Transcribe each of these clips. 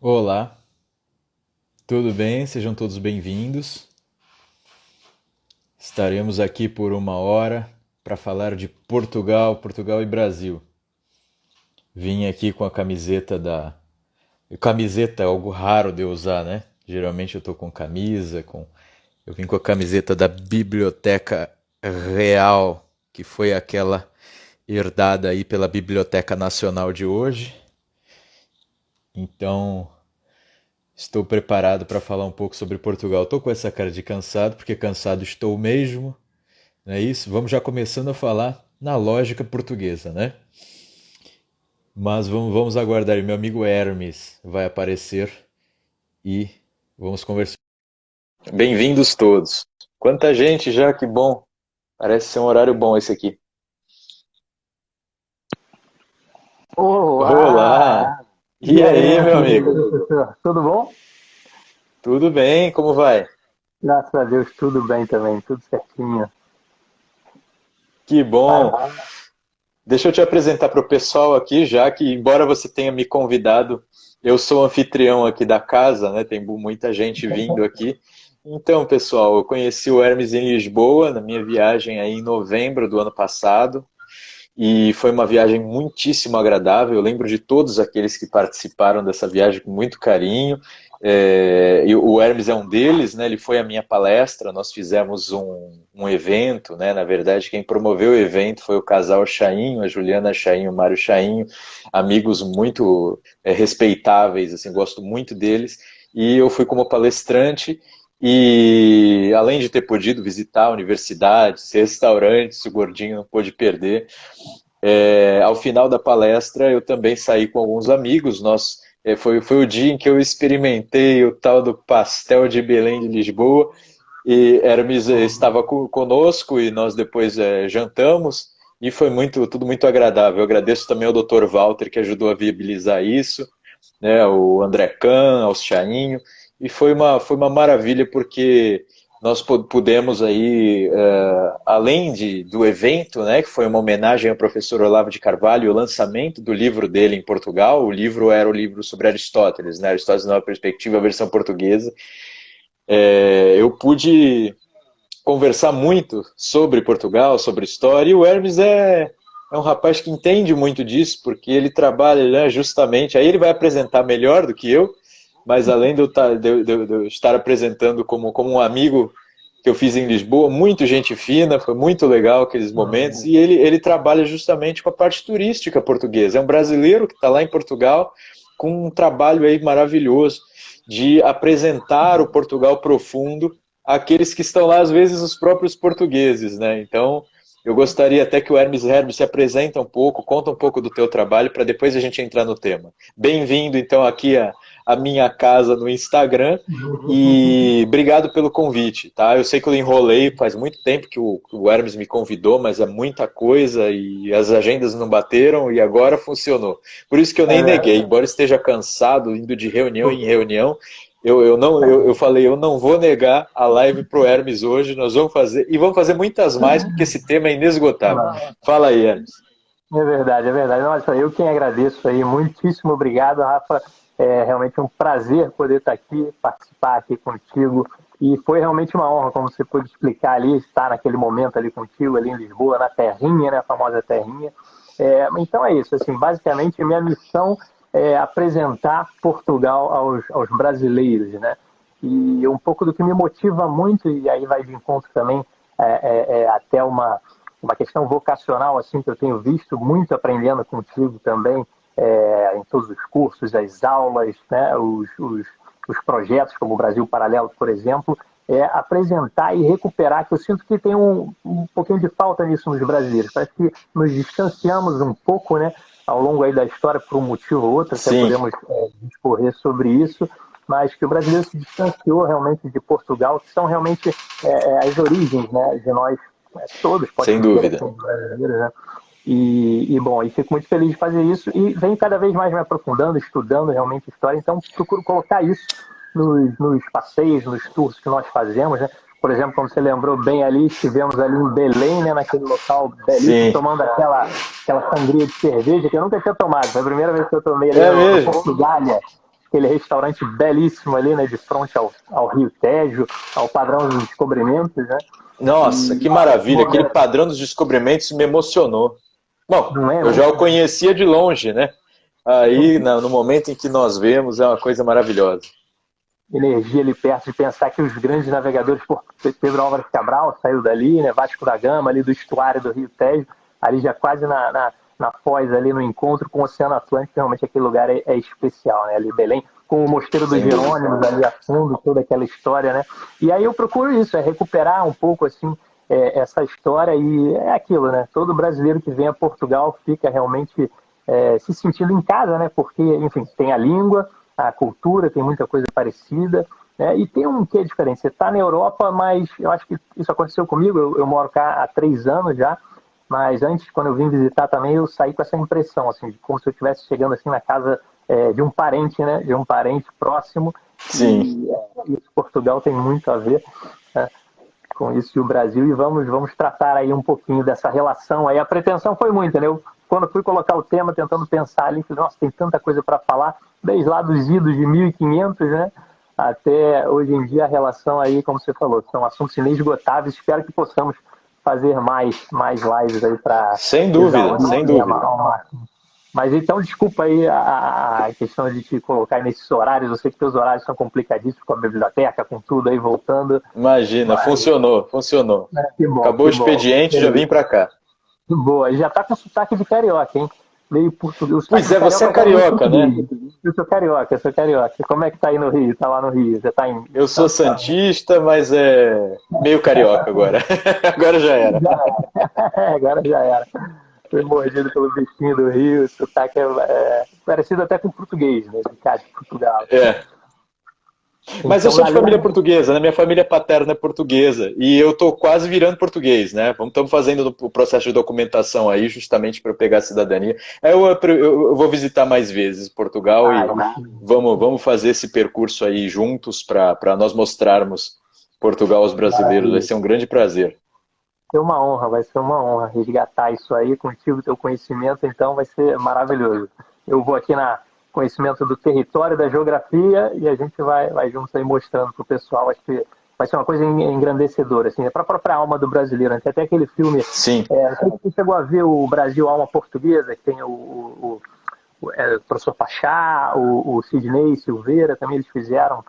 Olá, tudo bem? Sejam todos bem-vindos. Estaremos aqui por uma hora para falar de Portugal, Portugal e Brasil. Vim aqui com a camiseta da. Camiseta é algo raro de eu usar, né? Geralmente eu tô com camisa, com. Eu vim com a camiseta da Biblioteca Real, que foi aquela herdada aí pela Biblioteca Nacional de hoje. Então, estou preparado para falar um pouco sobre Portugal. Estou com essa cara de cansado, porque cansado estou mesmo, não é isso? Vamos já começando a falar na lógica portuguesa, né? Mas vamos aguardar. Meu amigo Hermes vai aparecer e vamos conversar. Bem-vindos todos. Quanta gente já, que bom. Parece ser um horário bom esse aqui. Olá! Olá! E E aí, aí, meu meu querido amigo? professor? Tudo bom? Tudo bem? Como vai? Graças a Deus, tudo bem também, tudo certinho. Que Vai bom! lá. Deixa eu te apresentar para o pessoal aqui, já que, embora você tenha me convidado, eu sou anfitrião aqui da casa, né? Tem muita gente vindo aqui. Então, pessoal, eu conheci o Hermes em Lisboa, na minha viagem aí em novembro do ano passado, e foi uma viagem muitíssimo agradável. Eu lembro de todos aqueles que participaram dessa viagem com muito carinho. E o Hermes é um deles, né? Ele foi à minha palestra. Nós fizemos um evento, né? Na verdade, quem promoveu o evento foi o casal Chainho, a Juliana Chainho e o Mário Chainho, amigos muito respeitáveis, assim, gosto muito deles. E eu fui como palestrante. E além de ter podido visitar universidades, restaurantes, o Gordinho não pôde perder. Ao final da palestra, eu também saí com alguns amigos. Foi o dia em que eu experimentei o tal do pastel de Belém de Lisboa. E Hermes estava conosco e nós depois jantamos. E foi tudo muito agradável. Eu agradeço também ao Dr. Walter, que ajudou a viabilizar isso, né, o André Can, ao Chainho, e foi uma maravilha porque nós pudemos aí, além do evento, né, que foi uma homenagem ao professor Olavo de Carvalho, o lançamento do livro dele em Portugal. O livro era o livro sobre Aristóteles, né, Aristóteles Nova Perspectiva, a versão portuguesa. Eu pude conversar muito sobre Portugal, sobre história, e o Hermes é um rapaz que entende muito disso, porque ele trabalha, né, justamente, aí ele vai apresentar melhor do que eu, mas além de eu estar apresentando como um amigo que eu fiz em Lisboa, muito gente fina, foi muito legal aqueles momentos, e ele trabalha justamente com a parte turística portuguesa. É um brasileiro que está lá em Portugal com um trabalho aí maravilhoso de apresentar o Portugal profundo àqueles que estão lá, às vezes, os próprios portugueses, né? Então, eu gostaria até que o Hermes Herbert se apresente um pouco, conta um pouco do teu trabalho, para depois a gente entrar no tema. Bem-vindo, então, aqui a minha casa no Instagram, e obrigado pelo convite, tá? Eu sei que eu enrolei, faz muito tempo que o Hermes me convidou, mas é muita coisa e as agendas não bateram e agora funcionou. Por isso que eu nem neguei, É, embora esteja cansado, indo de reunião em reunião, eu falei, eu não vou negar a live pro Hermes hoje, nós vamos fazer, e vamos fazer muitas mais, porque esse tema é inesgotável. Fala aí, Hermes. é verdade, é verdade. Nossa, eu quem agradeço aí, muitíssimo obrigado, Rafa. É realmente um prazer poder estar aqui, participar aqui contigo. E foi realmente uma honra, como você pôde explicar ali, estar naquele momento ali contigo, ali em Lisboa, na terrinha, né, a famosa terrinha. Então é isso, assim, basicamente minha missão é apresentar Portugal aos brasileiros, né? E um pouco do que me motiva muito, e aí vai de encontro também até uma questão vocacional, assim, que eu tenho visto muito aprendendo contigo também, em todos os cursos, as aulas, né, os projetos, como o Brasil Paralelo, por exemplo, apresentar e recuperar, que eu sinto que tem um pouquinho de falta nisso nos brasileiros. Parece que nos distanciamos um pouco, né, ao longo aí da história, por um motivo ou outro, até Sim, podemos discorrer sobre isso, mas que o brasileiro se distanciou realmente de Portugal, que são realmente as origens, né, de nós todos, pode sem dizer dúvida. assim, brasileiros, né? Bom, e fico muito feliz de fazer isso e venho cada vez mais me aprofundando, estudando realmente história, então procuro colocar isso nos passeios, nos tours que nós fazemos, né? Por exemplo, como você lembrou bem ali, estivemos ali em Belém, né, naquele local belíssimo, Sim, tomando aquela sangria de cerveja que eu nunca tinha tomado, foi a primeira vez que eu tomei ali é no mesmo. Portugália. aquele restaurante belíssimo ali, né, de frente ao Rio Tejo, ao padrão dos descobrimentos, né? Nossa, que maravilha! Aquele padrão dos descobrimentos me emocionou. Bom, Não é, eu já o conhecia de longe, né? Aí, no momento em que nós vemos, é uma coisa maravilhosa. Energia ali perto de pensar que os grandes navegadores, por Pedro Álvares Cabral saiu dali, né, Vasco da Gama, ali do estuário do Rio Tejo, ali já quase na foz, ali no encontro com o Oceano Atlântico, realmente aquele lugar é especial, né, ali em Belém, com o Mosteiro dos Jerônimos ali a fundo, toda aquela história, né, e aí eu procuro isso, recuperar um pouco, assim, essa história, e é aquilo, né, todo brasileiro que vem a Portugal fica realmente se sentindo em casa, né, porque, enfim, tem a língua, a cultura, tem muita coisa parecida, né? E tem um que diferente. Você está na Europa, mas eu acho que isso aconteceu comigo. Eu moro cá há 3 anos já, mas antes, quando eu vim visitar também, eu saí com essa impressão, assim, de como se eu estivesse chegando assim na casa de um parente, né? De um parente próximo. Sim. E Portugal tem muito a ver, né, com isso e o Brasil, e vamos tratar aí um pouquinho dessa relação aí. A pretensão foi muita, né? Quando fui colocar o tema, tentando pensar ali, falei, nossa, tem tanta coisa para falar, desde lá dos idos de 1500, né? Até hoje em dia a relação aí, como você falou, são assuntos inesgotáveis. Espero que possamos fazer mais lives aí para... Sem dúvida, sem dúvida. Mas então, desculpa aí a questão de te colocar aí nesses horários. Eu sei que teus horários são complicadíssimos com a biblioteca, com tudo aí voltando. Imagina, Mas... funcionou. Que bom, Acabou o expediente, já vim para cá. Boa, e já tá com sotaque de carioca, hein? Meio português. Pois é, você é carioca, né? Eu sou carioca. Como é que tá aí no Rio? Tá lá no Rio? Você tá em... Eu sou santista, mas é meio carioca agora. Agora já era. Agora já era. Fui mordido pelo bichinho do Rio. O sotaque é parecido até com português, né? De cá de Portugal. Mas então, eu sou de família portuguesa, né? Minha família paterna é portuguesa e eu tô quase virando português, né? Estamos fazendo o processo de documentação aí, justamente para pegar a cidadania. Eu vou visitar mais vezes Portugal e vamos fazer esse percurso aí juntos para nós mostrarmos Portugal aos brasileiros. Vai ser um grande prazer. Vai ser uma honra resgatar isso aí contigo, teu conhecimento, então vai ser maravilhoso. Eu vou aqui na conhecimento do território, da geografia, e a gente vai juntos aí mostrando para o pessoal. Acho que vai ser uma coisa engrandecedora, assim, para a própria alma do brasileiro. Tem até aquele filme, não sei se você chegou a ver o Brasil Alma Portuguesa, que tem o professor Pachá, o Sidney Silveira, também eles fizeram.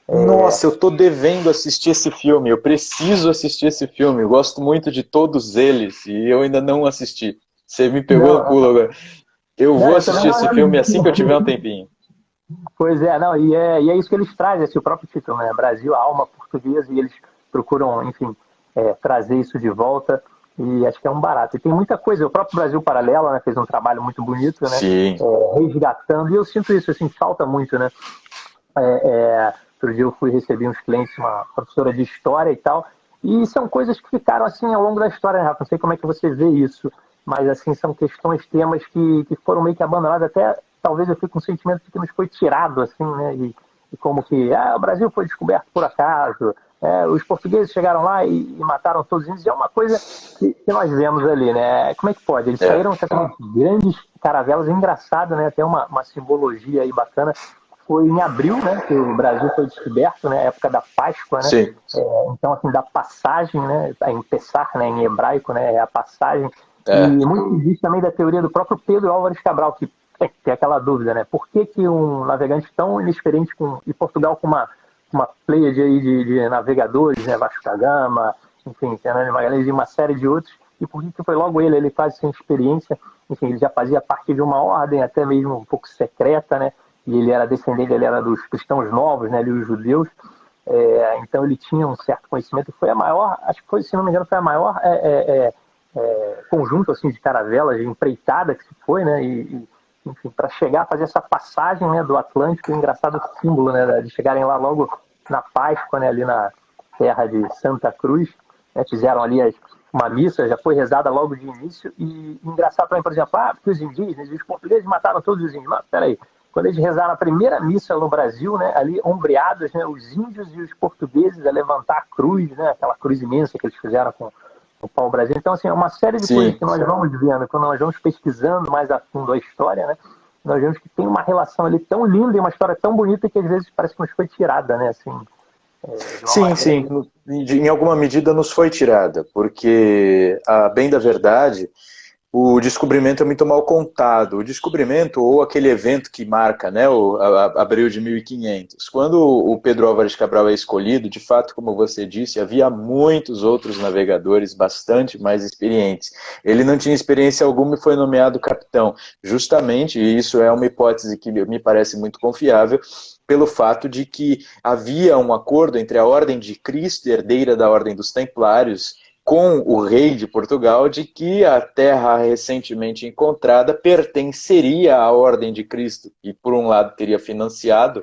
Nossa, eu tô devendo assistir esse filme, eu preciso assistir esse filme, eu gosto muito de todos eles e eu ainda não assisti. Você me pegou no pulo agora. Eu vou assistir esse filme assim que eu tiver um tempinho. Pois é, não, e é isso que eles trazem, esse o próprio título, né? Brasil, a alma portuguesa, e eles procuram, enfim, trazer isso de volta, e acho que é um barato. E tem muita coisa, o próprio Brasil Paralelo, né, fez um trabalho muito bonito, né? Sim. Resgatando, e eu sinto isso, assim, falta muito, né? Outro dia eu receber uns clientes, uma professora de história e tal, e são coisas que ficaram assim ao longo da história, né, Rafa? Não sei como é que você vê isso, mas assim, são questões, temas que foram meio que abandonados, até talvez eu fique com o sentimento de que nos foi tirado, assim, né, e como que o Brasil foi descoberto por acaso, os portugueses chegaram lá e mataram todos os índios, é uma coisa que nós vemos ali, né? Como é que pode? Eles saíram com grandes caravelas, engraçado, né? Tem uma simbologia aí bacana. Foi em abril, né, que o Brasil foi descoberto, né, época da Páscoa, né? Sim. Então, assim, da passagem, né, em Pessar, né, em hebraico, né, é a passagem. E muito diz também da teoria do próprio Pedro Álvares Cabral, que tem aquela dúvida, né, por que um navegante tão inexperiente e Portugal com uma pleiade aí de navegadores, né, Vasco da Gama, enfim, Fernando Magalhães e uma série de outros, e por que foi logo ele quase sem experiência, enfim, ele já fazia parte de uma ordem até mesmo um pouco secreta, né, e ele era descendente, ele era dos cristãos novos, né, ali os judeus, então ele tinha um certo conhecimento, foi a maior, acho que foi, se não me engano, foi a maior conjunto assim, de caravelas, de empreitada que se foi, né, enfim, para chegar a fazer essa passagem, né, do Atlântico, um engraçado símbolo, né, de chegarem lá logo na Páscoa, né, ali na terra de Santa Cruz, né, fizeram ali uma missa, já foi rezada logo de início, e engraçado também, por exemplo, porque os indígenas e os portugueses mataram todos os índios. Mas, peraí, quando eles rezaram a primeira missa no Brasil, né, ali ombreados, né, os índios e os portugueses a levantar a cruz, né, aquela cruz imensa que eles fizeram com o pau-brasil. Então, assim, é uma série de coisas que nós vamos vendo, quando nós vamos pesquisando mais a fundo a história, né, nós vemos que tem uma relação ali tão linda e uma história tão bonita que às vezes parece que nos foi tirada, né? Assim, de uma Sim, maneira. sim, em alguma medida nos foi tirada, porque, a bem da verdade, o descobrimento é muito mal contado. O descobrimento, ou aquele evento que marca, né, abril de 1500. Quando o Pedro Álvares Cabral é escolhido, de fato, como você disse, havia muitos outros navegadores bastante mais experientes. Ele não tinha experiência alguma e foi nomeado capitão. Justamente, e isso é uma hipótese que me parece muito confiável, pelo fato de que havia um acordo entre a Ordem de Cristo, herdeira da Ordem dos Templários, com o rei de Portugal, de que a terra recentemente encontrada pertenceria à Ordem de Cristo, e por um lado teria financiado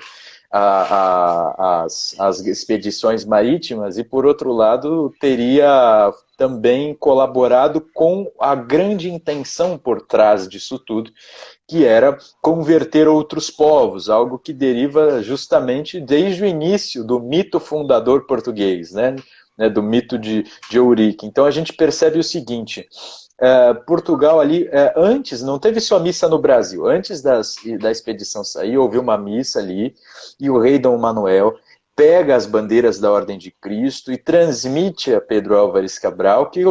as expedições marítimas, e por outro lado teria também colaborado com a grande intenção por trás disso tudo, que era converter outros povos, algo que deriva justamente desde o início do mito fundador português, né? Do mito de Eurico. Então a gente percebe o seguinte, Portugal ali, antes, não teve só missa no Brasil, antes da expedição sair, houve uma missa ali, e o rei Dom Manuel pega as bandeiras da Ordem de Cristo e transmite a Pedro Álvares Cabral, que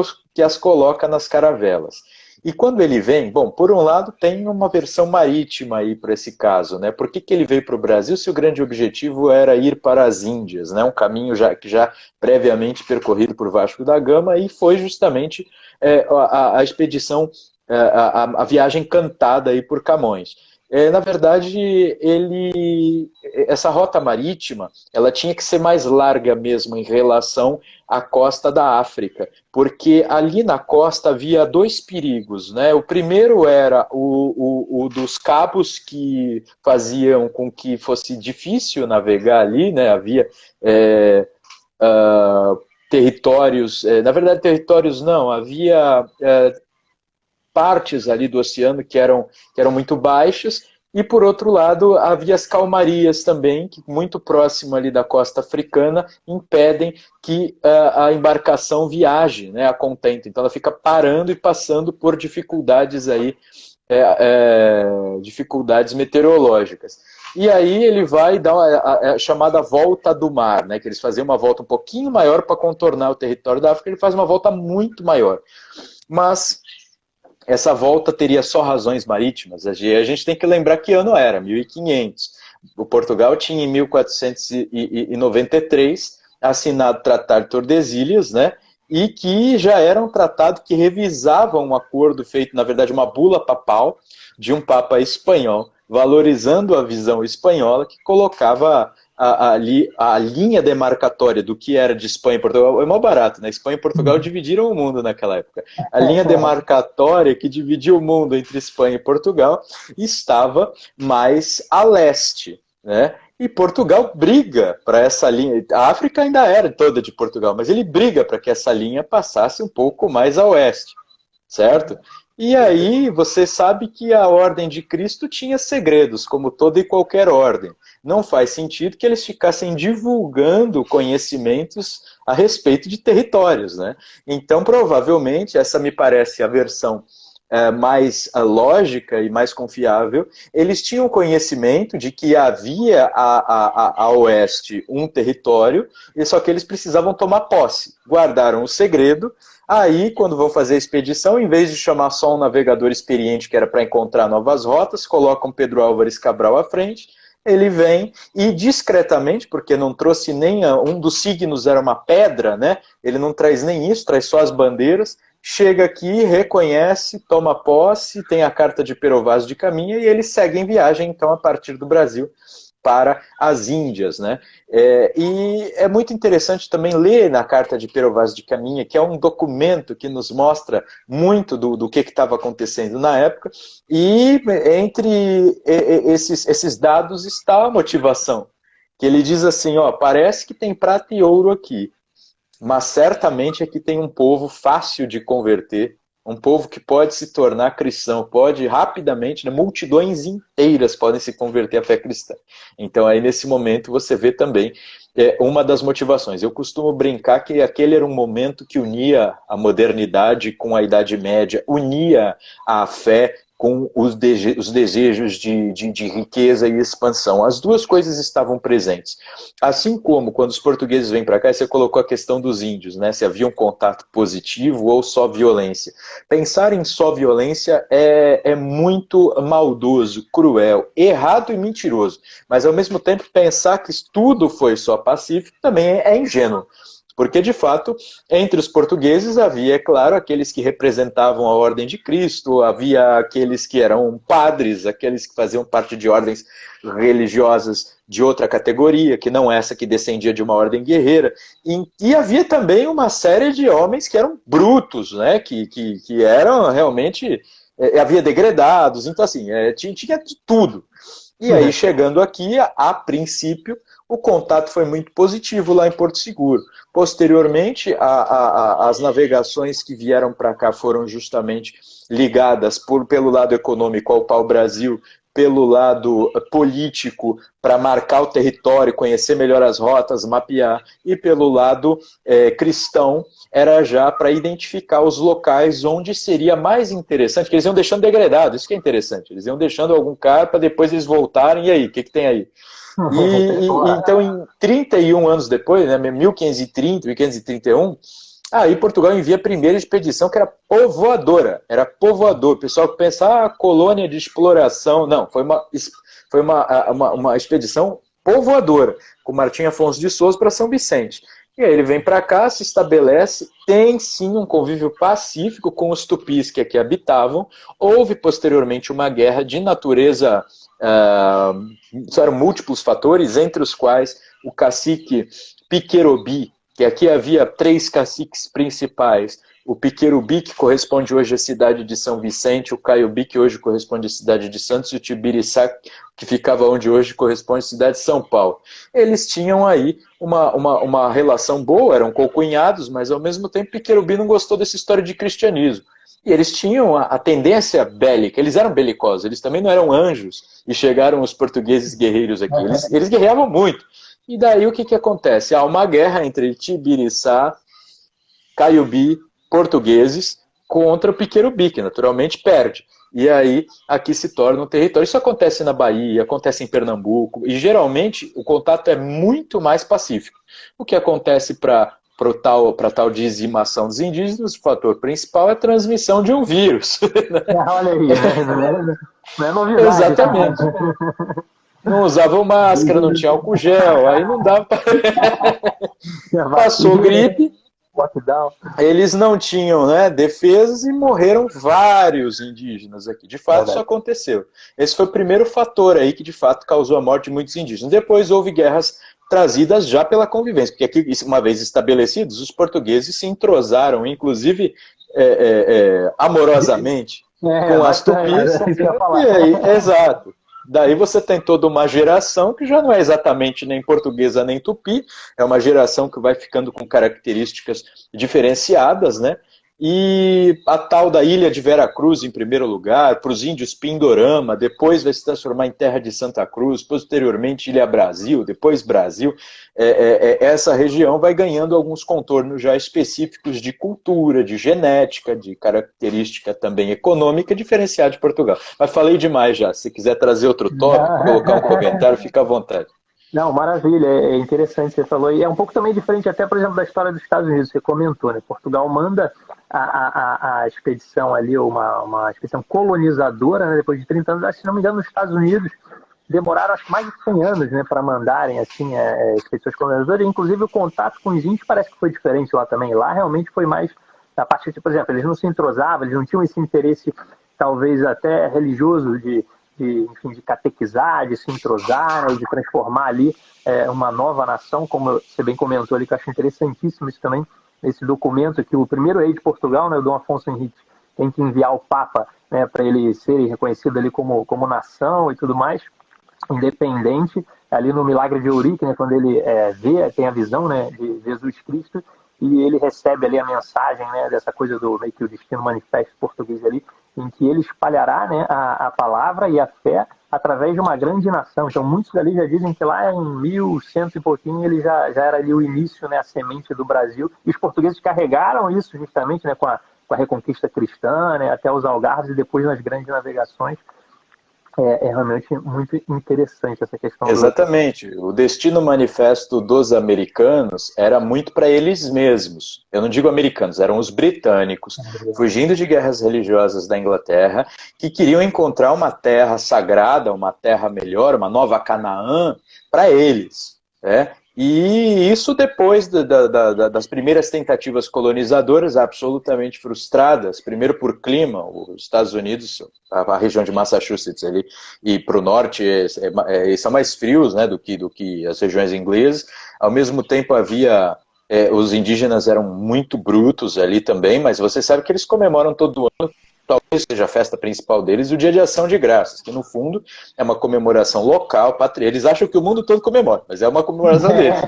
as coloca nas caravelas. E quando ele vem, bom, por um lado tem uma versão marítima aí para esse caso, né? Por que ele veio para o Brasil se o grande objetivo era ir para as Índias, né? Um caminho que já previamente percorrido por Vasco da Gama, e foi justamente a expedição, a viagem cantada aí por Camões. Na verdade, essa rota marítima, ela tinha que ser mais larga mesmo em relação à costa da África, porque ali na costa havia dois perigos, né? O primeiro era o dos cabos, que faziam com que fosse difícil navegar ali, né? Havia territórios, na verdade territórios não, havia partes ali do oceano que eram muito baixas, e por outro lado havia as calmarias também, que muito próximo ali da costa africana, impedem que a embarcação viaje, né, a contento. Então ela fica parando e passando por dificuldades aí, dificuldades meteorológicas. E aí ele vai dar a chamada volta do mar, né, que eles faziam uma volta um pouquinho maior para contornar o território da África, ele faz uma volta muito maior. Mas essa volta teria só razões marítimas. A gente tem que lembrar que ano era, 1500. O Portugal tinha em 1493 assinado o Tratado de Tordesilhas, né? E que já era um tratado que revisava um acordo feito, na verdade, uma bula papal de um papa espanhol, valorizando a visão espanhola, que colocava ali a linha demarcatória do que era de Espanha e Portugal. É mó barato, né? Espanha e Portugal dividiram o mundo naquela época. A linha demarcatória que dividia o mundo entre Espanha e Portugal estava mais a leste, né? E Portugal briga para essa linha. A África ainda era toda de Portugal, mas ele briga para que essa linha passasse um pouco mais a oeste, certo? E aí você sabe que a Ordem de Cristo tinha segredos, como toda e qualquer ordem. Não faz sentido que eles ficassem divulgando conhecimentos a respeito de territórios, né? Então, provavelmente, essa me parece a versão mais lógica e mais confiável. Eles tinham conhecimento de que havia a oeste um território, e só que eles precisavam tomar posse. Guardaram o segredo. Aí, quando vão fazer a expedição, em vez de chamar só um navegador experiente, que era para encontrar novas rotas, colocam Pedro Álvares Cabral à frente. Ele vem e discretamente, porque não trouxe nem um dos signos era uma pedra, né? Ele não traz nem isso, traz só as bandeiras. Chega aqui, reconhece, toma posse, tem a carta de Pero Vaz de Caminha, e ele segue em viagem, então, a partir do Brasil para as Índias, né? E é muito interessante também ler na carta de Pero Vaz de Caminha, que é um documento que nos mostra muito do que estava acontecendo na época, e entre esses dados está a motivação, que ele diz assim, ó, parece que tem prata e ouro aqui, mas certamente aqui tem um povo fácil de converter, um povo que pode se tornar cristão, pode rapidamente, né, multidões inteiras podem se converter à fé cristã. Então aí nesse momento você vê também uma das motivações. Eu costumo brincar que aquele era um momento que unia a modernidade com a Idade Média, unia a fé com os desejos de riqueza e expansão. As duas coisas estavam presentes. Assim como quando os portugueses vêm para cá, você colocou a questão dos índios, né? Se havia um contato positivo ou só violência. Pensar em só violência é muito maldoso, cruel, errado e mentiroso. Mas, ao mesmo tempo, pensar que tudo foi só pacífico também é ingênuo. Porque, de fato, entre os portugueses havia, é claro, aqueles que representavam a Ordem de Cristo, havia aqueles que eram padres, aqueles que faziam parte de ordens religiosas de outra categoria, que não essa que descendia de uma ordem guerreira. E havia também uma série de homens que eram brutos, né? que eram realmente... havia degredados, então assim, tinha de tudo. E aí, chegando aqui, a princípio, o contato foi muito positivo lá em Porto Seguro. Posteriormente, as navegações que vieram para cá foram justamente ligadas pelo lado econômico ao pau-brasil, pelo lado político, para marcar o território, conhecer melhor as rotas, mapear, e pelo lado cristão, era já para identificar os locais onde seria mais interessante, porque eles iam deixando degradado, isso que é interessante, eles iam deixando algum cara para depois eles voltarem, e aí, o que tem aí? Então, em 31 anos depois, né, 1530, 1531, aí Portugal envia a primeira expedição, que era povoadora, era povoador. O pessoal que pensa, colônia de exploração, não, foi uma expedição povoadora, com Martim Afonso de Souza para São Vicente. E aí ele vem para cá, se estabelece, tem sim um convívio pacífico com os tupis que aqui habitavam. Houve posteriormente uma guerra de natureza, eram múltiplos fatores, entre os quais o cacique Piquerobi, que aqui havia 3 caciques principais, o Piquerubi, que corresponde hoje à cidade de São Vicente, o Caiobi, que hoje corresponde à cidade de Santos, e o Tibiriçá, que ficava onde hoje corresponde à cidade de São Paulo. Eles tinham aí uma relação boa, eram concunhados, mas ao mesmo tempo Piquerubi não gostou dessa história de cristianismo. E eles tinham a tendência bélica, eles eram belicosos, eles também não eram anjos, e chegaram os portugueses guerreiros aqui, eles guerreavam muito. E daí o que acontece? Há uma guerra entre Tibiriçá, Caiobi, portugueses, contra o Piquerubi, que naturalmente perde. E aí aqui se torna um território. Isso acontece na Bahia, acontece em Pernambuco, e geralmente o contato é muito mais pacífico. O que acontece para tal dizimação dos indígenas, o fator principal é a transmissão de um vírus. Olha aí, não é novidade. Exatamente. Não usavam máscara, não tinha álcool gel, aí não dava para... Passou gripe, eles não tinham, né, defesas e morreram vários indígenas aqui. De fato, isso aconteceu. Esse foi o primeiro fator aí que, de fato, causou a morte de muitos indígenas. Depois houve guerras trazidas já pela convivência, porque aqui, uma vez estabelecidos, os portugueses se entrosaram, inclusive amorosamente, com as tupis. E aí, exato. Daí você tem toda uma geração que já não é exatamente nem portuguesa nem tupi, é uma geração que vai ficando com características diferenciadas, né? E a tal da Ilha de Veracruz, em primeiro lugar, para os índios Pindorama, depois vai se transformar em Terra de Santa Cruz, posteriormente Ilha Brasil, depois Brasil. Essa região vai ganhando alguns contornos já específicos de cultura, de genética, de característica também econômica, diferenciada de Portugal. Mas falei demais já, se quiser trazer outro tópico, colocar um comentário, fica à vontade. Não, maravilha, é interessante você falou. E é um pouco também diferente até, por exemplo, da história dos Estados Unidos, você comentou, né? Portugal manda a expedição ali, uma expedição colonizadora, né? Depois de 30 anos, se não me engano, nos Estados Unidos demoraram acho que mais de 100 anos, né, para mandarem assim, expedições colonizadoras. Inclusive o contato com os índios parece que foi diferente lá também. Lá realmente foi mais a partir de, por exemplo, eles não se entrosavam, eles não tinham esse interesse talvez até religioso enfim, de catequizar, de se entrosar, né, de transformar ali uma nova nação, como você bem comentou ali, que eu acho interessantíssimo isso também, nesse documento, que o primeiro rei de Portugal, né, o Dom Afonso Henrique, tem que enviar o Papa, né, para ele ser reconhecido ali como nação e tudo mais, independente, ali no Milagre de Eurique, né, quando ele tem a visão, né, de Jesus Cristo, e ele recebe ali a mensagem, né, dessa coisa do meio que o destino manifesto português ali, em que ele espalhará, né, a palavra e a fé através de uma grande nação. Então muitos ali já dizem que lá em 1100 e pouquinho ele já era ali o início, né, a semente do Brasil, e os portugueses carregaram isso justamente, né, com com a reconquista cristã, né, até os algarves e depois nas grandes navegações. É realmente muito interessante essa questão. Exatamente. O destino manifesto dos americanos era muito para eles mesmos. Eu não digo americanos, eram os britânicos, fugindo de guerras religiosas da Inglaterra, que queriam encontrar uma terra sagrada, uma terra melhor, uma nova Canaã para eles. Né? E isso depois das primeiras tentativas colonizadoras absolutamente frustradas, primeiro por clima, os Estados Unidos, a região de Massachusetts ali, e para o norte são mais frios, né, do que as regiões inglesas. Ao mesmo tempo havia, os indígenas eram muito brutos ali também, mas você sabe que eles comemoram todo ano, talvez seja a festa principal deles, o Dia de Ação de Graças, que no fundo é uma comemoração local, eles acham que o mundo todo comemora, mas é uma comemoração deles.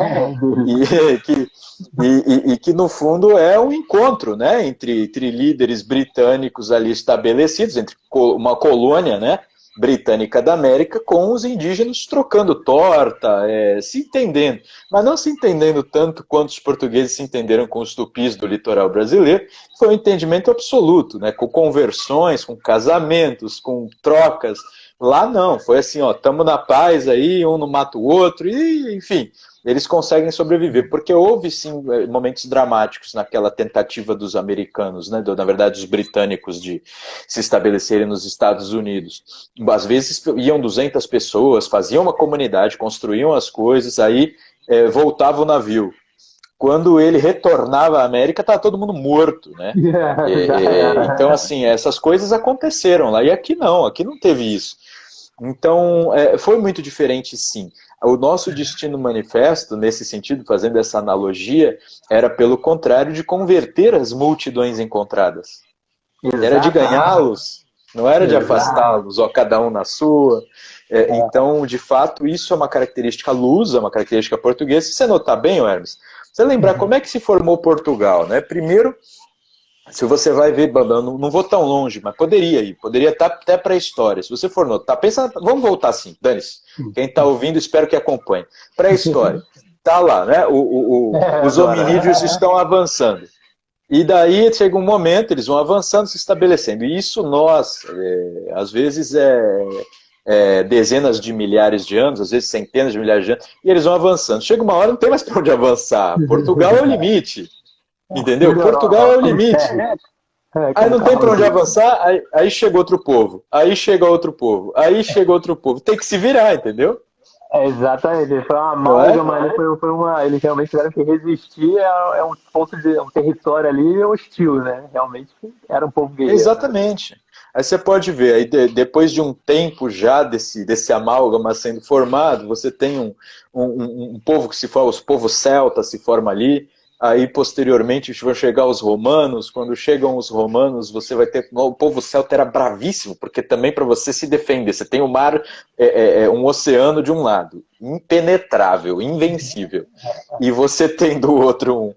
E que no fundo é um encontro, né, entre líderes britânicos ali estabelecidos, entre uma colônia, né, britânica da América, com os indígenas trocando torta, se entendendo, mas não se entendendo tanto quanto os portugueses se entenderam com os tupis do litoral brasileiro. Foi um entendimento absoluto, né, com conversões, com casamentos, com trocas. Lá não, foi assim, ó, estamos na paz aí, um não mata o outro, e enfim, eles conseguem sobreviver, porque houve sim momentos dramáticos naquela tentativa dos americanos, né, na verdade os britânicos, de se estabelecerem nos Estados Unidos. Às vezes iam 200 pessoas, faziam uma comunidade, construíam as coisas, aí voltava o navio. Quando ele retornava à América, estava todo mundo morto, né? Então, assim, essas coisas aconteceram lá, e aqui não teve isso. Então, foi muito diferente, sim. O nosso destino manifesto, nesse sentido, fazendo essa analogia, era pelo contrário de converter as multidões encontradas. Exato. Era de ganhá-los, não era de afastá-los, ó, cada um na sua. Então, de fato, isso é uma característica lusa, uma característica portuguesa. Se você notar bem, Hermes, você lembrar como é que se formou Portugal, né? Primeiro, se você vai ver, não vou tão longe, mas poderia estar até para a história. Se você for notar, pensa, vamos voltar assim, dane-se. Quem está ouvindo, espero que acompanhe. Pré-história, tá lá, né? Os hominídeos estão avançando. E daí chega um momento, eles vão avançando, se estabelecendo. E isso nós, às vezes dezenas de milhares de anos, às vezes centenas de milhares de anos, e eles vão avançando. Chega uma hora, não tem mais para onde avançar. Portugal é o limite. Entendeu? Portugal é o limite. Aí não tem para onde avançar, aí chega outro povo. Aí chega outro povo. Aí chega outro povo. Tem que se virar, entendeu? Exatamente. Foi uma amálgama, eles realmente tiveram que resistir a um ponto um território ali hostil, né? Realmente era um povo guerreiro. Exatamente. Aí você pode ver, aí depois de um tempo já desse amálgama sendo formado, você tem um povo que se forma, os povos celtas se formam ali. Aí, posteriormente, vão chegar os romanos. Quando chegam os romanos, você vai ter... O povo celta era bravíssimo, porque também para você se defender, você tem o mar, um oceano de um lado, impenetrável, invencível. E você tem do outro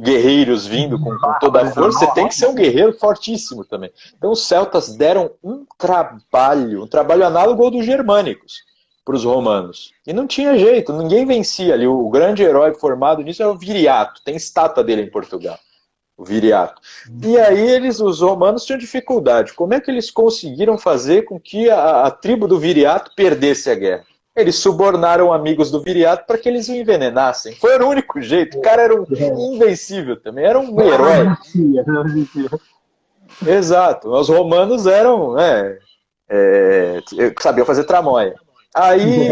guerreiros vindo com toda a força, você tem que ser um guerreiro fortíssimo também. Então, os celtas deram um trabalho análogo ao dos germânicos para os romanos. E não tinha jeito, ninguém vencia ali. O grande herói formado nisso é o Viriato. Tem estátua dele em Portugal, o Viriato. E aí os romanos tinham dificuldade. Como é que eles conseguiram fazer com que a tribo do Viriato perdesse a guerra? Eles subornaram amigos do Viriato para que eles o envenenassem. Foi o único jeito. O cara era invencível também, era um herói. Exato. Os romanos eram... sabiam fazer tramóia. Aí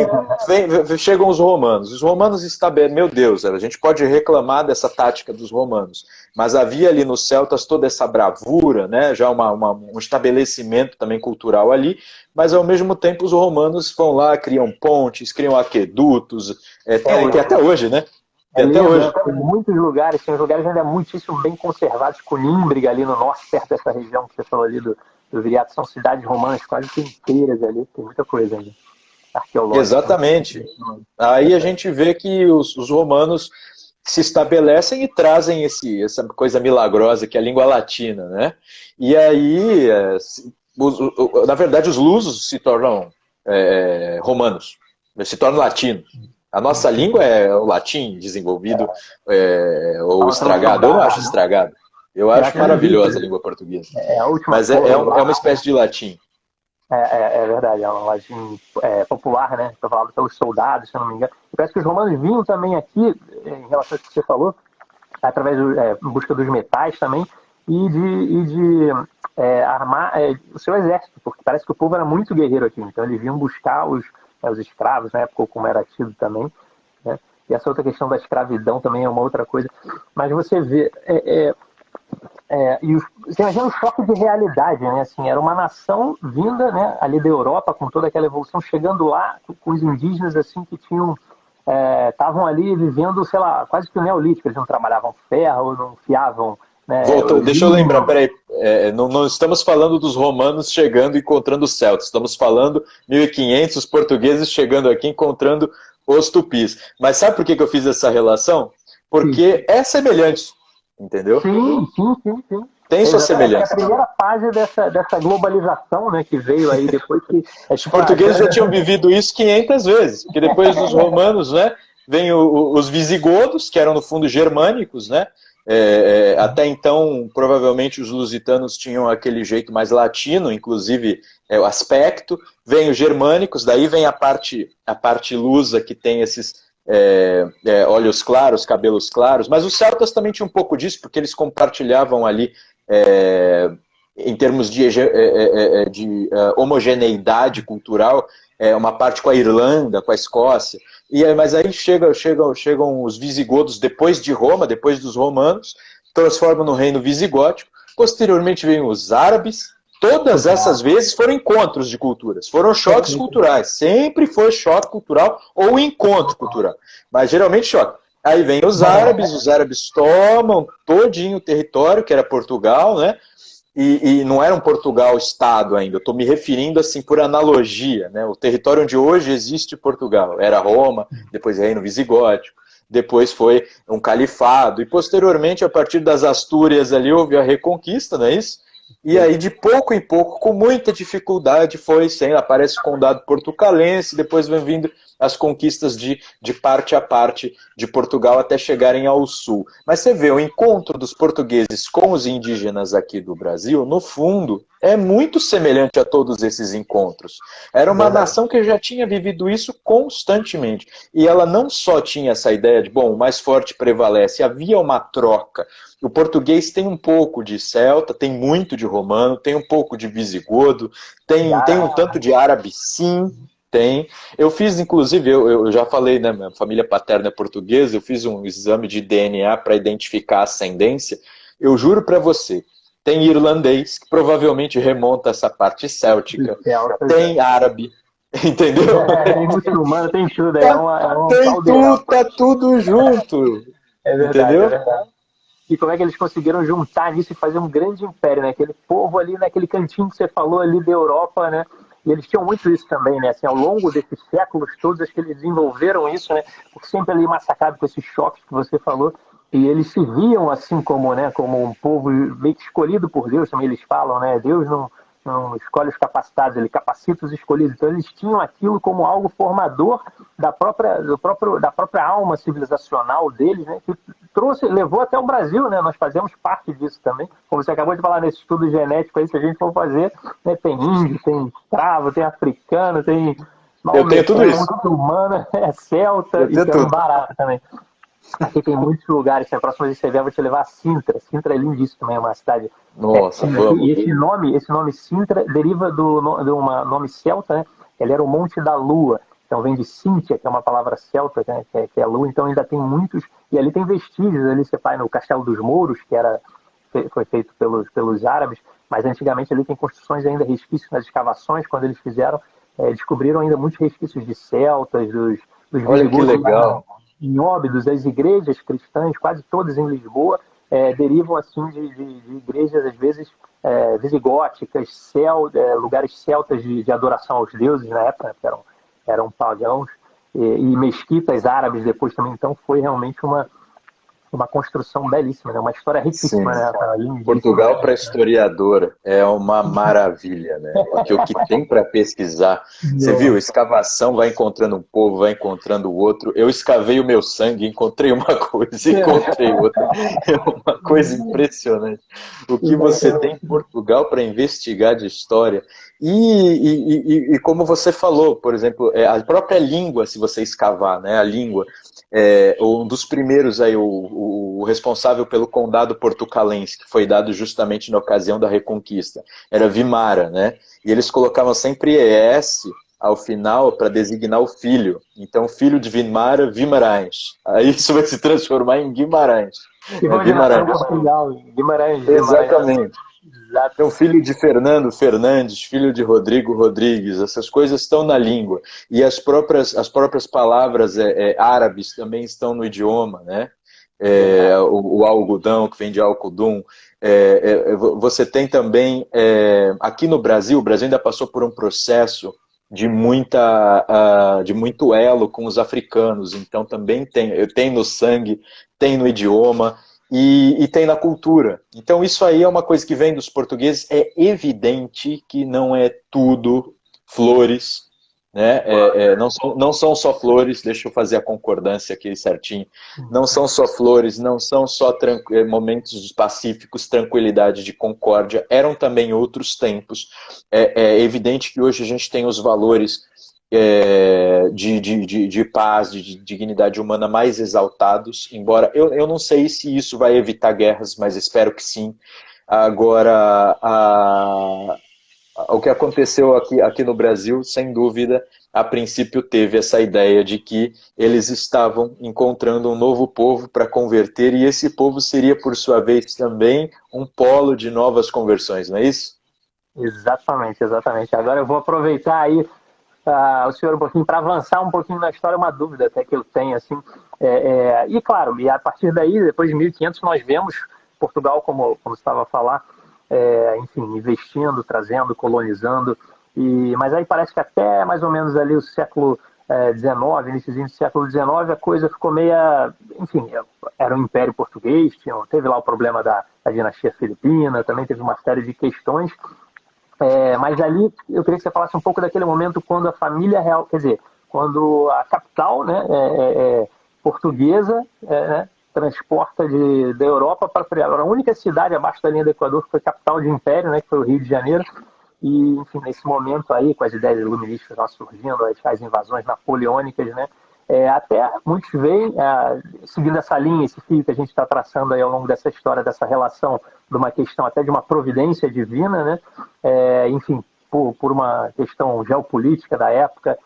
chegam os romanos. Os romanos estabelecem... Meu Deus, a gente pode reclamar dessa tática dos romanos, mas havia ali nos celtas toda essa bravura, né? Já um estabelecimento também cultural ali, mas ao mesmo tempo os romanos vão lá, criam pontes, criam aquedutos, tem até hoje, né? Tem até hoje. Tem muitos lugares, tem lugares ainda muitíssimo bem conservados, Conímbriga ali no norte, perto dessa região que você falou ali do Viriato, são cidades romanas quase que inteiras ali, tem muita coisa ali. Exatamente. Aí a gente vê que os romanos se estabelecem e trazem essa coisa milagrosa que é a língua latina, né? E aí, na verdade, os lusos se tornam romanos, se tornam latinos. A nossa língua é o latim desenvolvido ou estragado. Eu não acho estragado. Eu acho maravilhosa a língua portuguesa. É a última Mas é uma espécie de latim. É verdade, é uma latim popular, né? Foi falado pelos soldados, se eu não me engano. E parece que os romanos vinham também aqui, em relação ao que você falou, através em busca dos metais também, e de armar o seu exército, porque parece que o povo era muito guerreiro aqui. Então eles vinham buscar os escravos, na época, como era tido também, né? E essa outra questão da escravidão também é uma outra coisa. Mas você vê... você imagina um choque de realidade, né? Assim, era uma nação vinda, né, ali da Europa, com toda aquela evolução, chegando lá com os indígenas assim que tinham estavam ali vivendo, sei lá, quase que o neolítico. Eles não trabalhavam ferro, não fiavam, né? Voltou, deixa eu lembrar, peraí, não estamos falando dos romanos chegando e encontrando os celtas, estamos falando 1500, os portugueses chegando aqui encontrando os tupis. Mas sabe por que eu fiz essa relação? Porque é semelhante, entendeu? Sim. Tem sua semelhança. É a primeira fase dessa globalização, né, que veio aí depois que... Os portugueses já tinham vivido isso 500 vezes, porque depois dos romanos, né, vem os visigodos, que eram no fundo germânicos, né? Até então, provavelmente os lusitanos tinham aquele jeito mais latino, inclusive o aspecto. Vem os germânicos, daí vem a parte lusa, que tem esses olhos claros, cabelos claros. Mas os celtas também tinham um pouco disso, porque eles compartilhavam ali, em termos de homogeneidade cultural, uma parte com a Irlanda, com a Escócia. Mas aí chegam os visigodos depois de Roma, depois dos romanos, transformam no reino visigótico. Posteriormente vêm os árabes. Todas essas vezes foram encontros de culturas, foram choques culturais. Sempre foi choque cultural ou encontro cultural, mas geralmente choque. Aí vem os árabes tomam todinho o território, que era Portugal, né? E não era um Portugal-Estado ainda, eu estou me referindo assim por analogia, né? O território onde hoje existe Portugal era Roma, depois Reino Visigótico, depois foi um califado, e posteriormente, a partir das Astúrias ali, houve a Reconquista, não é isso? E aí, de pouco em pouco, com muita dificuldade, aparece o Condado Portucalense, depois vem vindo as conquistas de parte a parte de Portugal até chegarem ao sul. Mas você vê, o encontro dos portugueses com os indígenas aqui do Brasil, no fundo, é muito semelhante a todos esses encontros. Era uma nação que já tinha vivido isso constantemente. E ela não só tinha essa ideia de, bom, o mais forte prevalece, havia uma troca. O português tem um pouco de celta, tem muito de romano, tem um pouco de visigodo, tem um tanto de árabe, sim, tem. Eu fiz, inclusive, eu já falei, né, minha família paterna é portuguesa, eu fiz um exame de DNA para identificar a ascendência. Eu juro para você, tem irlandês, que provavelmente remonta essa parte céltica, tem árabe, entendeu? Tem muçulmano, tem tudo, tá tudo junto. É verdade, entendeu? É verdade. E como é que eles conseguiram juntar nisso e fazer um grande império, né? Aquele povo ali naquele cantinho que você falou ali da Europa, né? E eles tinham muito isso também, né? Assim, ao longo desses séculos todos, acho que eles desenvolveram isso, né? Por sempre ali massacrado com esses choques que você falou. E eles se viam assim como, né? Como um povo meio que escolhido por Deus, também eles falam, né? Deus não escolhe os capacitados, ele capacita os escolhidos. Então eles tinham aquilo como algo formador da própria alma civilizacional deles, né? Que levou até o Brasil, né? Nós fazemos parte disso também. Como você acabou de falar nesse estudo genético aí, se a gente for fazer, né? Tem índio, tem escravo, tem africano, tem... Eu tenho tudo isso. Humana, celta, e é um barato também. Aqui tem muitos lugares, se a próxima vez que você vier, eu vou te levar a Sintra. Sintra é lindíssimo também, é uma cidade. Nossa, vamos. E esse nome Sintra deriva de um nome celta, né? Ele era o Monte da Lua. Então vem de Cíntia, que é uma palavra celta, né? que é lua. Então ainda tem muitos. E ali tem vestígios, ali você vai no Castelo dos Mouros, que foi feito pelos árabes, mas antigamente ali tem construções ainda, resquícios nas escavações, quando eles fizeram, descobriram ainda muitos resquícios de celtas, dos Olha que legal. Em Óbidos, as igrejas cristãs, quase todas em Lisboa, derivam assim de igrejas, às vezes, visigóticas, lugares celtas de adoração aos deuses na época, né, que eram pagãos, e mesquitas árabes depois também. Então foi realmente uma construção belíssima, né? Uma história riquíssima, Sim. né? Portugal para historiador é uma maravilha, né? Porque o que tem para pesquisar, você viu, escavação vai encontrando um povo, vai encontrando o outro. Eu escavei o meu sangue, encontrei uma coisa, encontrei outra. É uma coisa impressionante. O que você tem em Portugal para investigar de história. E como você falou, por exemplo, a própria língua, se você escavar, né? A língua. Um dos primeiros aí, o responsável pelo condado portucalense, que foi dado justamente na ocasião da Reconquista, era Vimara, né? E eles colocavam sempre ES ao final para designar o filho. Então, filho de Vimara, Vimarães. Aí isso vai se transformar em Guimarães. Guimarães. Guimarães. Exatamente. Então, filho de Fernando, Fernandes, filho de Rodrigo, Rodrigues, essas coisas estão na língua. E as próprias palavras árabes também estão no idioma, né? O algodão, que vem de alcudum. Você tem também, aqui no Brasil, o Brasil ainda passou por um processo de muito elo com os africanos. Então, também tem no sangue, tem no idioma. E tem na cultura. Então isso aí é uma coisa que vem dos portugueses. É evidente que não é tudo flores, né? Não são só flores, deixa eu fazer a concordância aqui certinho. Não são só flores, não são só momentos pacíficos, tranquilidade de concórdia. Eram também outros tempos. É evidente que hoje a gente tem os valores de paz, de dignidade humana mais exaltados, embora eu não sei se isso vai evitar guerras, mas espero que sim. Agora, o que aconteceu aqui no Brasil, sem dúvida, a princípio teve essa ideia de que eles estavam encontrando um novo povo para converter, e esse povo seria, por sua vez, também um polo de novas conversões, não é isso? Exatamente. Agora eu vou aproveitar aí o senhor um pouquinho para avançar um pouquinho na história, uma dúvida até que eu tenho, assim, e claro, e a partir daí, depois de 1500, nós vemos Portugal, como você estava a falar, enfim, investindo, trazendo, colonizando, mas aí parece que até mais ou menos ali o século XIX, iníciozinho do século XIX, a coisa ficou meia, enfim, era um império português, teve lá o problema da dinastia filipina, também teve uma série de questões. Mas ali eu queria que você falasse um pouco daquele momento quando a família real, quer dizer, quando a capital, né, portuguesa, né, transporta da Europa para a única cidade abaixo da linha do Equador que foi capital de império, né, que foi o Rio de Janeiro. E, enfim, nesse momento aí, com as ideias iluministas lá surgindo, as invasões napoleônicas, né, até muitos veem, seguindo essa linha, esse fio que a gente está traçando aí ao longo dessa história, dessa relação de uma questão até de uma providência divina, né? Enfim, por uma questão geopolítica da época,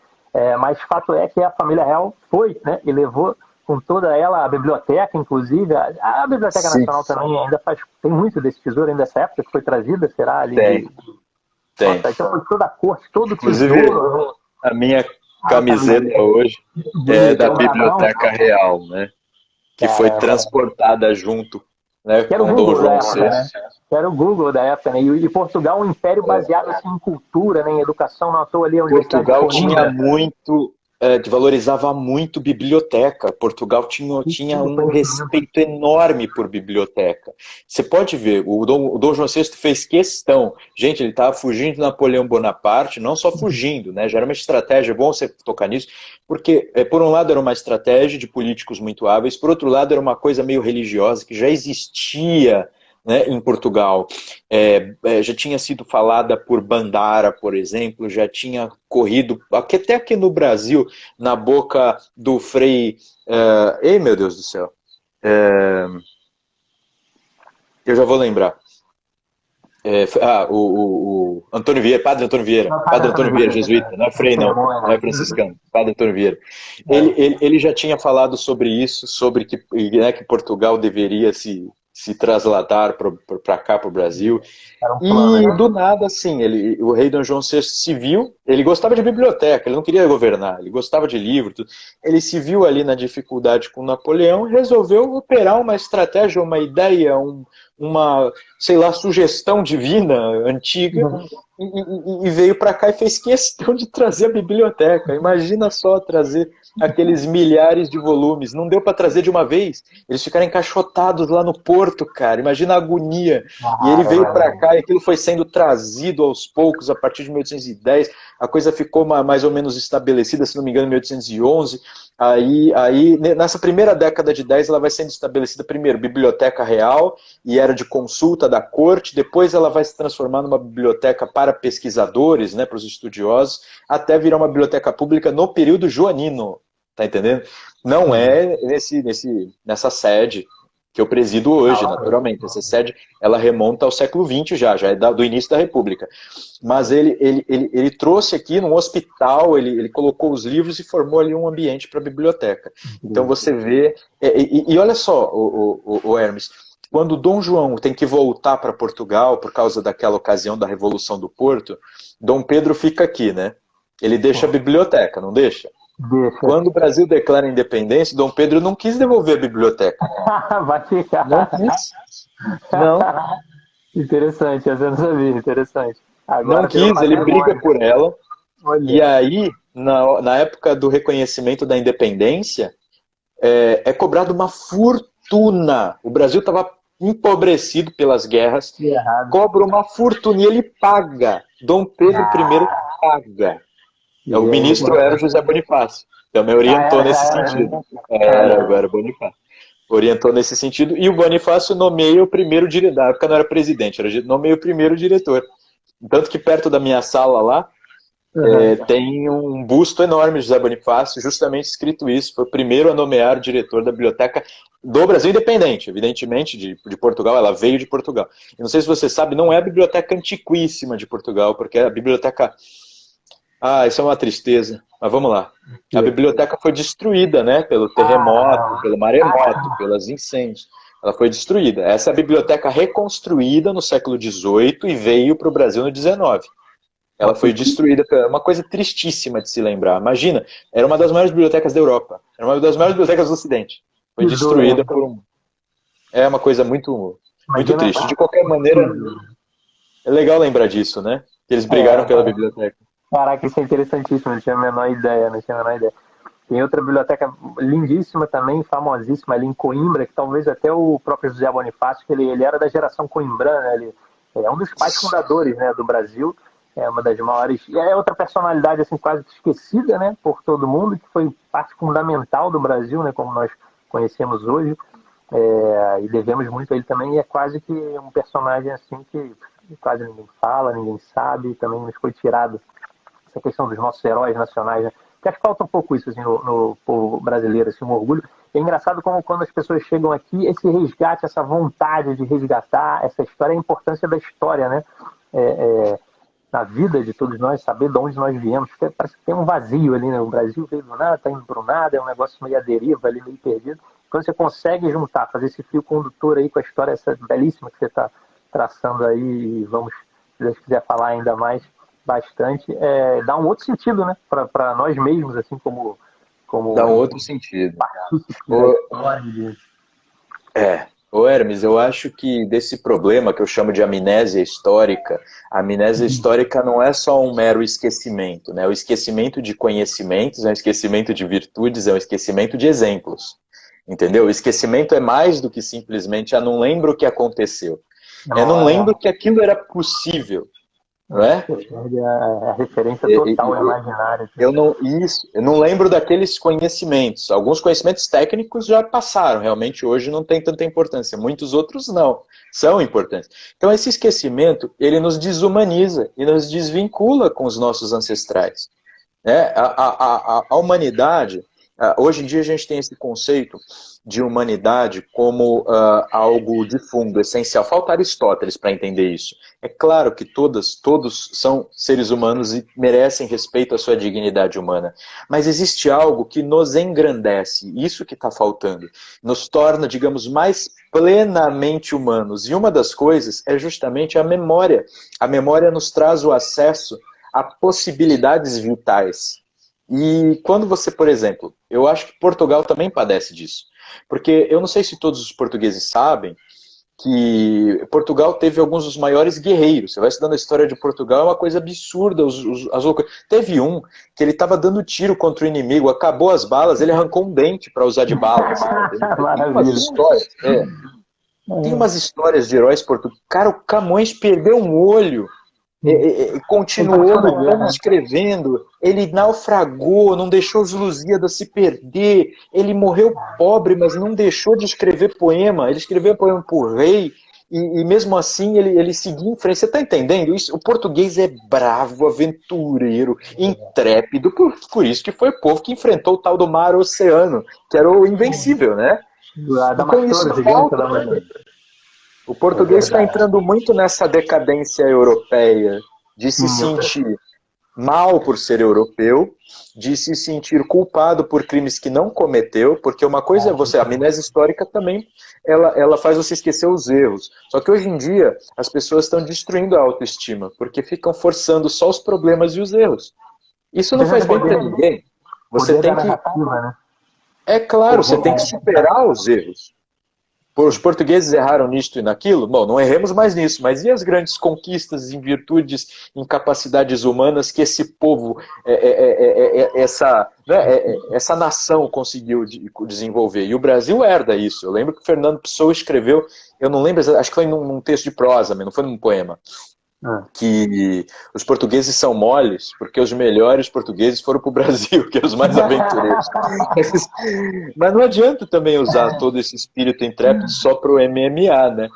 mas fato é que a família real foi, né, e levou com toda ela a biblioteca, inclusive, a Biblioteca Sim. Nacional também ainda tem muito desse tesouro ainda dessa época que foi trazida, será? Ali Tem. Nossa, então foi toda a corte, todo o Inclusive, tesouro, né? a minha camiseta hoje é da Biblioteca Real, né? Que foi transportada junto, né, que era o com Dom Google da João época, VI. né? Que era o Google da época, né? E Portugal, um império baseado assim, em cultura, né? Em educação, não à toa ali a Universidade Portugal de tinha Coimbra. muito, valorizava muito biblioteca. Portugal tinha um respeito enorme por biblioteca. Você pode ver, o Dom João VI fez questão. Gente, ele estava fugindo de Napoleão Bonaparte, não só fugindo, né? Já era uma estratégia, é bom você tocar nisso, porque, por um lado, era uma estratégia de políticos muito hábeis, por outro lado, era uma coisa meio religiosa que já existia, né, em Portugal. Já tinha sido falada por Bandara, por exemplo, já tinha corrido, até aqui no Brasil, na boca do Frei... Ei, meu Deus do céu. Eu já vou lembrar. O Antônio Vieira, Padre Antônio Vieira, Padre Antônio Vieira, jesuíta, não é Frei não é franciscano, Padre Antônio Vieira. Ele já tinha falado sobre isso, sobre que Portugal deveria se trasladar para cá, para o Brasil. E do nada, assim, o rei Dom João VI se viu, ele gostava de biblioteca, ele não queria governar, ele gostava de livro, tudo. Ele se viu ali na dificuldade com Napoleão e resolveu operar uma estratégia, uma ideia, sei lá, sugestão divina, antiga, e veio para cá e fez questão de trazer a biblioteca. Imagina só trazer aqueles milhares de volumes. Não deu para trazer de uma vez. Eles ficaram encaixotados lá no porto, cara. Imagina a agonia. E ele veio para cá e aquilo foi sendo trazido aos poucos, a partir de 1810. A coisa ficou mais ou menos estabelecida, se não me engano, em 1811. Aí, nessa primeira década de 10, ela vai sendo estabelecida, primeiro, biblioteca real, e era de consulta da corte. Depois ela vai se transformar numa biblioteca para pesquisadores, né, para os estudiosos, até virar uma biblioteca pública no período joanino, tá entendendo? Não é nessa sede que eu presido hoje, naturalmente. Essa sede, ela remonta ao século XX já é do início da República. Mas ele trouxe aqui num hospital, ele colocou os livros e formou ali um ambiente para a biblioteca. Então você vê... E olha só, o Hermes, quando Dom João tem que voltar para Portugal, por causa daquela ocasião da Revolução do Porto, Dom Pedro fica aqui, né? Ele deixa a biblioteca, não deixa? Deixa. Quando o Brasil declara a independência, Dom Pedro não quis devolver a biblioteca. Vai ficar. Não quis. Não. Interessante, essa eu não sabia, interessante. Agora, não quis, ele briga por ela. Olha. E aí, na época do reconhecimento da independência, é cobrado uma fortuna. O Brasil estava empobrecido pelas guerras, cobra uma fortuna e ele paga. Dom Pedro I paga. O ministro era o José Bonifácio. Também orientou nesse sentido. Agora Bonifácio. Orientou nesse sentido. E o Bonifácio nomeia o primeiro diretor. Na época não era presidente, nomeia o primeiro diretor. Tanto que perto da minha sala lá, tem um busto enorme de José Bonifácio, justamente escrito isso. Foi o primeiro a nomear o diretor da biblioteca do Brasil independente, evidentemente, de Portugal. Ela veio de Portugal. Eu não sei se você sabe, não é a biblioteca antiquíssima de Portugal, porque é a biblioteca... isso é uma tristeza. Mas vamos lá. A biblioteca foi destruída, né? Pelo terremoto, pelo maremoto, pelos incêndios. Ela foi destruída. Essa é a biblioteca reconstruída no século XVIII e veio para o Brasil no XIX. Ela foi destruída. Uma coisa tristíssima de se lembrar. Imagina, era uma das maiores bibliotecas da Europa. Era uma das maiores bibliotecas do Ocidente. Foi destruída por um... É uma coisa muito triste. De qualquer maneira, é legal lembrar disso, né? Que eles brigaram pela biblioteca. Caraca, isso é interessantíssimo, não tinha a menor ideia, Tem outra biblioteca lindíssima também, famosíssima ali em Coimbra, que talvez até o próprio José Bonifácio, que ele era da geração coimbrana, né? Ele é um dos pais fundadores, né, do Brasil, é uma das maiores, e é outra personalidade assim quase esquecida, né, por todo mundo, que foi parte fundamental do Brasil, né, como nós conhecemos hoje, e devemos muito a ele também, e é quase que um personagem assim que quase ninguém fala, ninguém sabe, também nos foi tirado essa questão dos nossos heróis nacionais, né? Porque acho que falta um pouco isso assim, no povo brasileiro, assim, um orgulho. É engraçado como quando as pessoas chegam aqui, esse resgate, essa vontade de resgatar essa história, a importância da história, né? Na vida de todos nós, saber de onde nós viemos. Porque parece que tem um vazio ali, né? O Brasil veio do nada, está indo para o nada, é um negócio meio à deriva ali, meio perdido. Quando você consegue juntar, fazer esse fio condutor aí com a história essa belíssima que você está traçando aí, e vamos, se Deus quiser falar ainda mais, bastante, dá um outro sentido, né, para nós mesmos, assim, como dá um outro sentido. Ô Hermes, eu acho que desse problema que eu chamo de amnésia histórica, a amnésia histórica não é só um mero esquecimento, né? O esquecimento de conhecimentos é um esquecimento de virtudes, é um esquecimento de exemplos, entendeu? O esquecimento é mais do que simplesmente, não lembro o que aconteceu. Eu não lembro que aquilo era possível. Não é? A referência total imaginária. Eu não lembro daqueles conhecimentos. Alguns conhecimentos técnicos já passaram, realmente hoje não tem tanta importância. Muitos outros não, são importantes. Então esse esquecimento, ele nos desumaniza e nos desvincula com os nossos ancestrais. A humanidade, hoje em dia a gente tem esse conceito de humanidade como algo de fundo, essencial. Falta Aristóteles para entender isso. É claro que todos são seres humanos e merecem respeito à sua dignidade humana. Mas existe algo que nos engrandece, isso que está faltando. Nos torna, digamos, mais plenamente humanos. E uma das coisas é justamente a memória. A memória nos traz o acesso a possibilidades vitais. E quando você, por exemplo, eu acho que Portugal também padece disso. Porque eu não sei se todos os portugueses sabem que Portugal teve alguns dos maiores guerreiros. Você vai estudando a história de Portugal, é uma coisa absurda. Teve um que ele estava dando tiro contra o inimigo, acabou as balas, ele arrancou um dente para usar de balas. Tem umas histórias, tem umas histórias de heróis portugueses. Cara, o Camões perdeu um olho. Continuou lutando, escrevendo, ele naufragou, não deixou os Lusíadas se perder, ele morreu pobre, mas não deixou de escrever poema, ele escreveu poema por rei, e mesmo assim ele seguia em frente. Você está entendendo? Isso, o português é bravo, aventureiro, intrépido, por isso que foi o povo que enfrentou o tal do mar oceano, que era o invencível, né? Então isso falta. O português está entrando muito nessa decadência europeia, de se sentir mal por ser europeu, de se sentir culpado por crimes que não cometeu, porque uma coisa é você, a amnésia histórica também, ela faz você esquecer os erros. Só que hoje em dia, as pessoas estão destruindo a autoestima, porque ficam forçando só os problemas e os erros. Isso não faz bem para ninguém. Você tem que... É claro, você tem que superar os erros. Os portugueses erraram nisto e naquilo? Bom, não erremos mais nisso, mas e as grandes conquistas em virtudes, em capacidades humanas que esse povo, essa nação conseguiu desenvolver? E o Brasil herda isso. Eu lembro que o Fernando Pessoa escreveu, eu não lembro, acho que foi num texto de prosa, mas não foi num poema, que os portugueses são moles porque os melhores portugueses foram para o Brasil, que eram os mais aventureiros. Mas não adianta também usar todo esse espírito intrépido só para o MMA, né?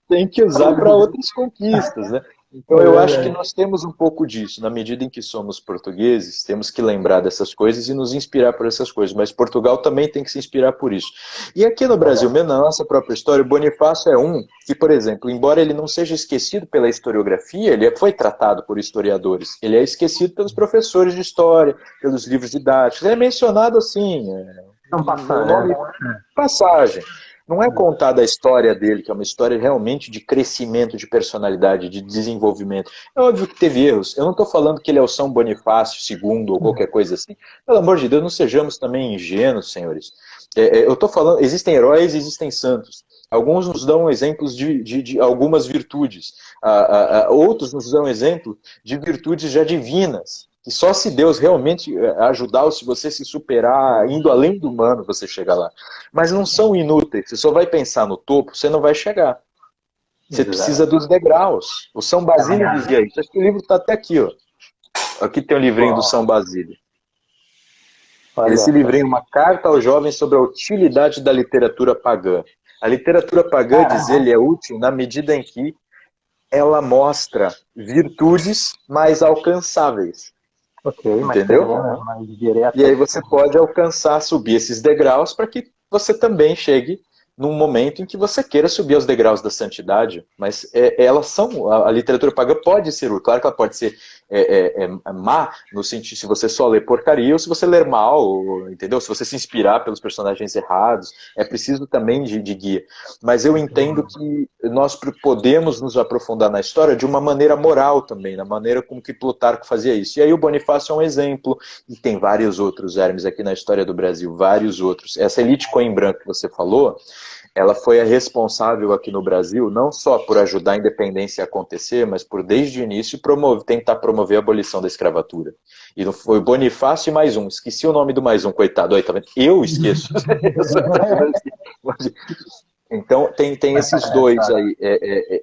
Tem que usar para outras conquistas, né? Então eu acho que nós temos um pouco disso. Na medida em que somos portugueses, temos que lembrar dessas coisas e nos inspirar por essas coisas. Mas Portugal também tem que se inspirar por isso. E aqui no Brasil, mesmo na nossa própria história, o Bonifácio é um que, por exemplo, embora ele não seja esquecido pela historiografia, ele foi tratado por historiadores. Ele é esquecido pelos professores de história, pelos livros didáticos. Ele é mencionado assim, passagem. Não é contada a história dele, que é uma história realmente de crescimento, de personalidade, de desenvolvimento. É óbvio que teve erros. Eu não estou falando que ele é o São Bonifácio II ou qualquer coisa assim. Pelo amor de Deus, não sejamos também ingênuos, senhores. Eu estou falando, existem heróis e existem santos. Alguns nos dão exemplos de algumas virtudes. Outros nos dão exemplo de virtudes já divinas. Que só se Deus realmente ajudar, ou se você se superar, indo além do humano, você chega lá. Mas não são inúteis. Você só vai pensar no topo, você não vai chegar. Você precisa dos degraus. O São Basílio dizia isso. Acho que o livro está até aqui, ó. Aqui tem o livrinho do São Basílio. Esse livrinho é uma carta aos jovens sobre a utilidade da literatura pagã. A literatura pagã, diz ele, é útil na medida em que ela mostra virtudes mais alcançáveis. Entendeu? Mais direto. E aí você pode alcançar, subir esses degraus para que você também chegue num momento em que você queira subir aos degraus da santidade. Mas elas são, a literatura pagã pode ser, claro que ela pode ser má, no sentido se você só lê porcaria ou se você ler mal, entendeu? Se você se inspirar pelos personagens errados, é preciso também de guia. Mas eu entendo que nós podemos nos aprofundar na história de uma maneira moral também, na maneira como que Plutarco fazia isso. E aí o Bonifácio é um exemplo, e tem vários outros Hermes aqui na história do Brasil, vários outros. Essa elite Coimbra que você falou, ela foi a responsável aqui no Brasil, não só por ajudar a independência a acontecer, mas por, desde o início, tentar promover a abolição da escravatura. E foi Bonifácio e mais um. Esqueci o nome do mais um, coitado. Aí, tá vendo? Eu esqueço. Então, tem esses dois aí.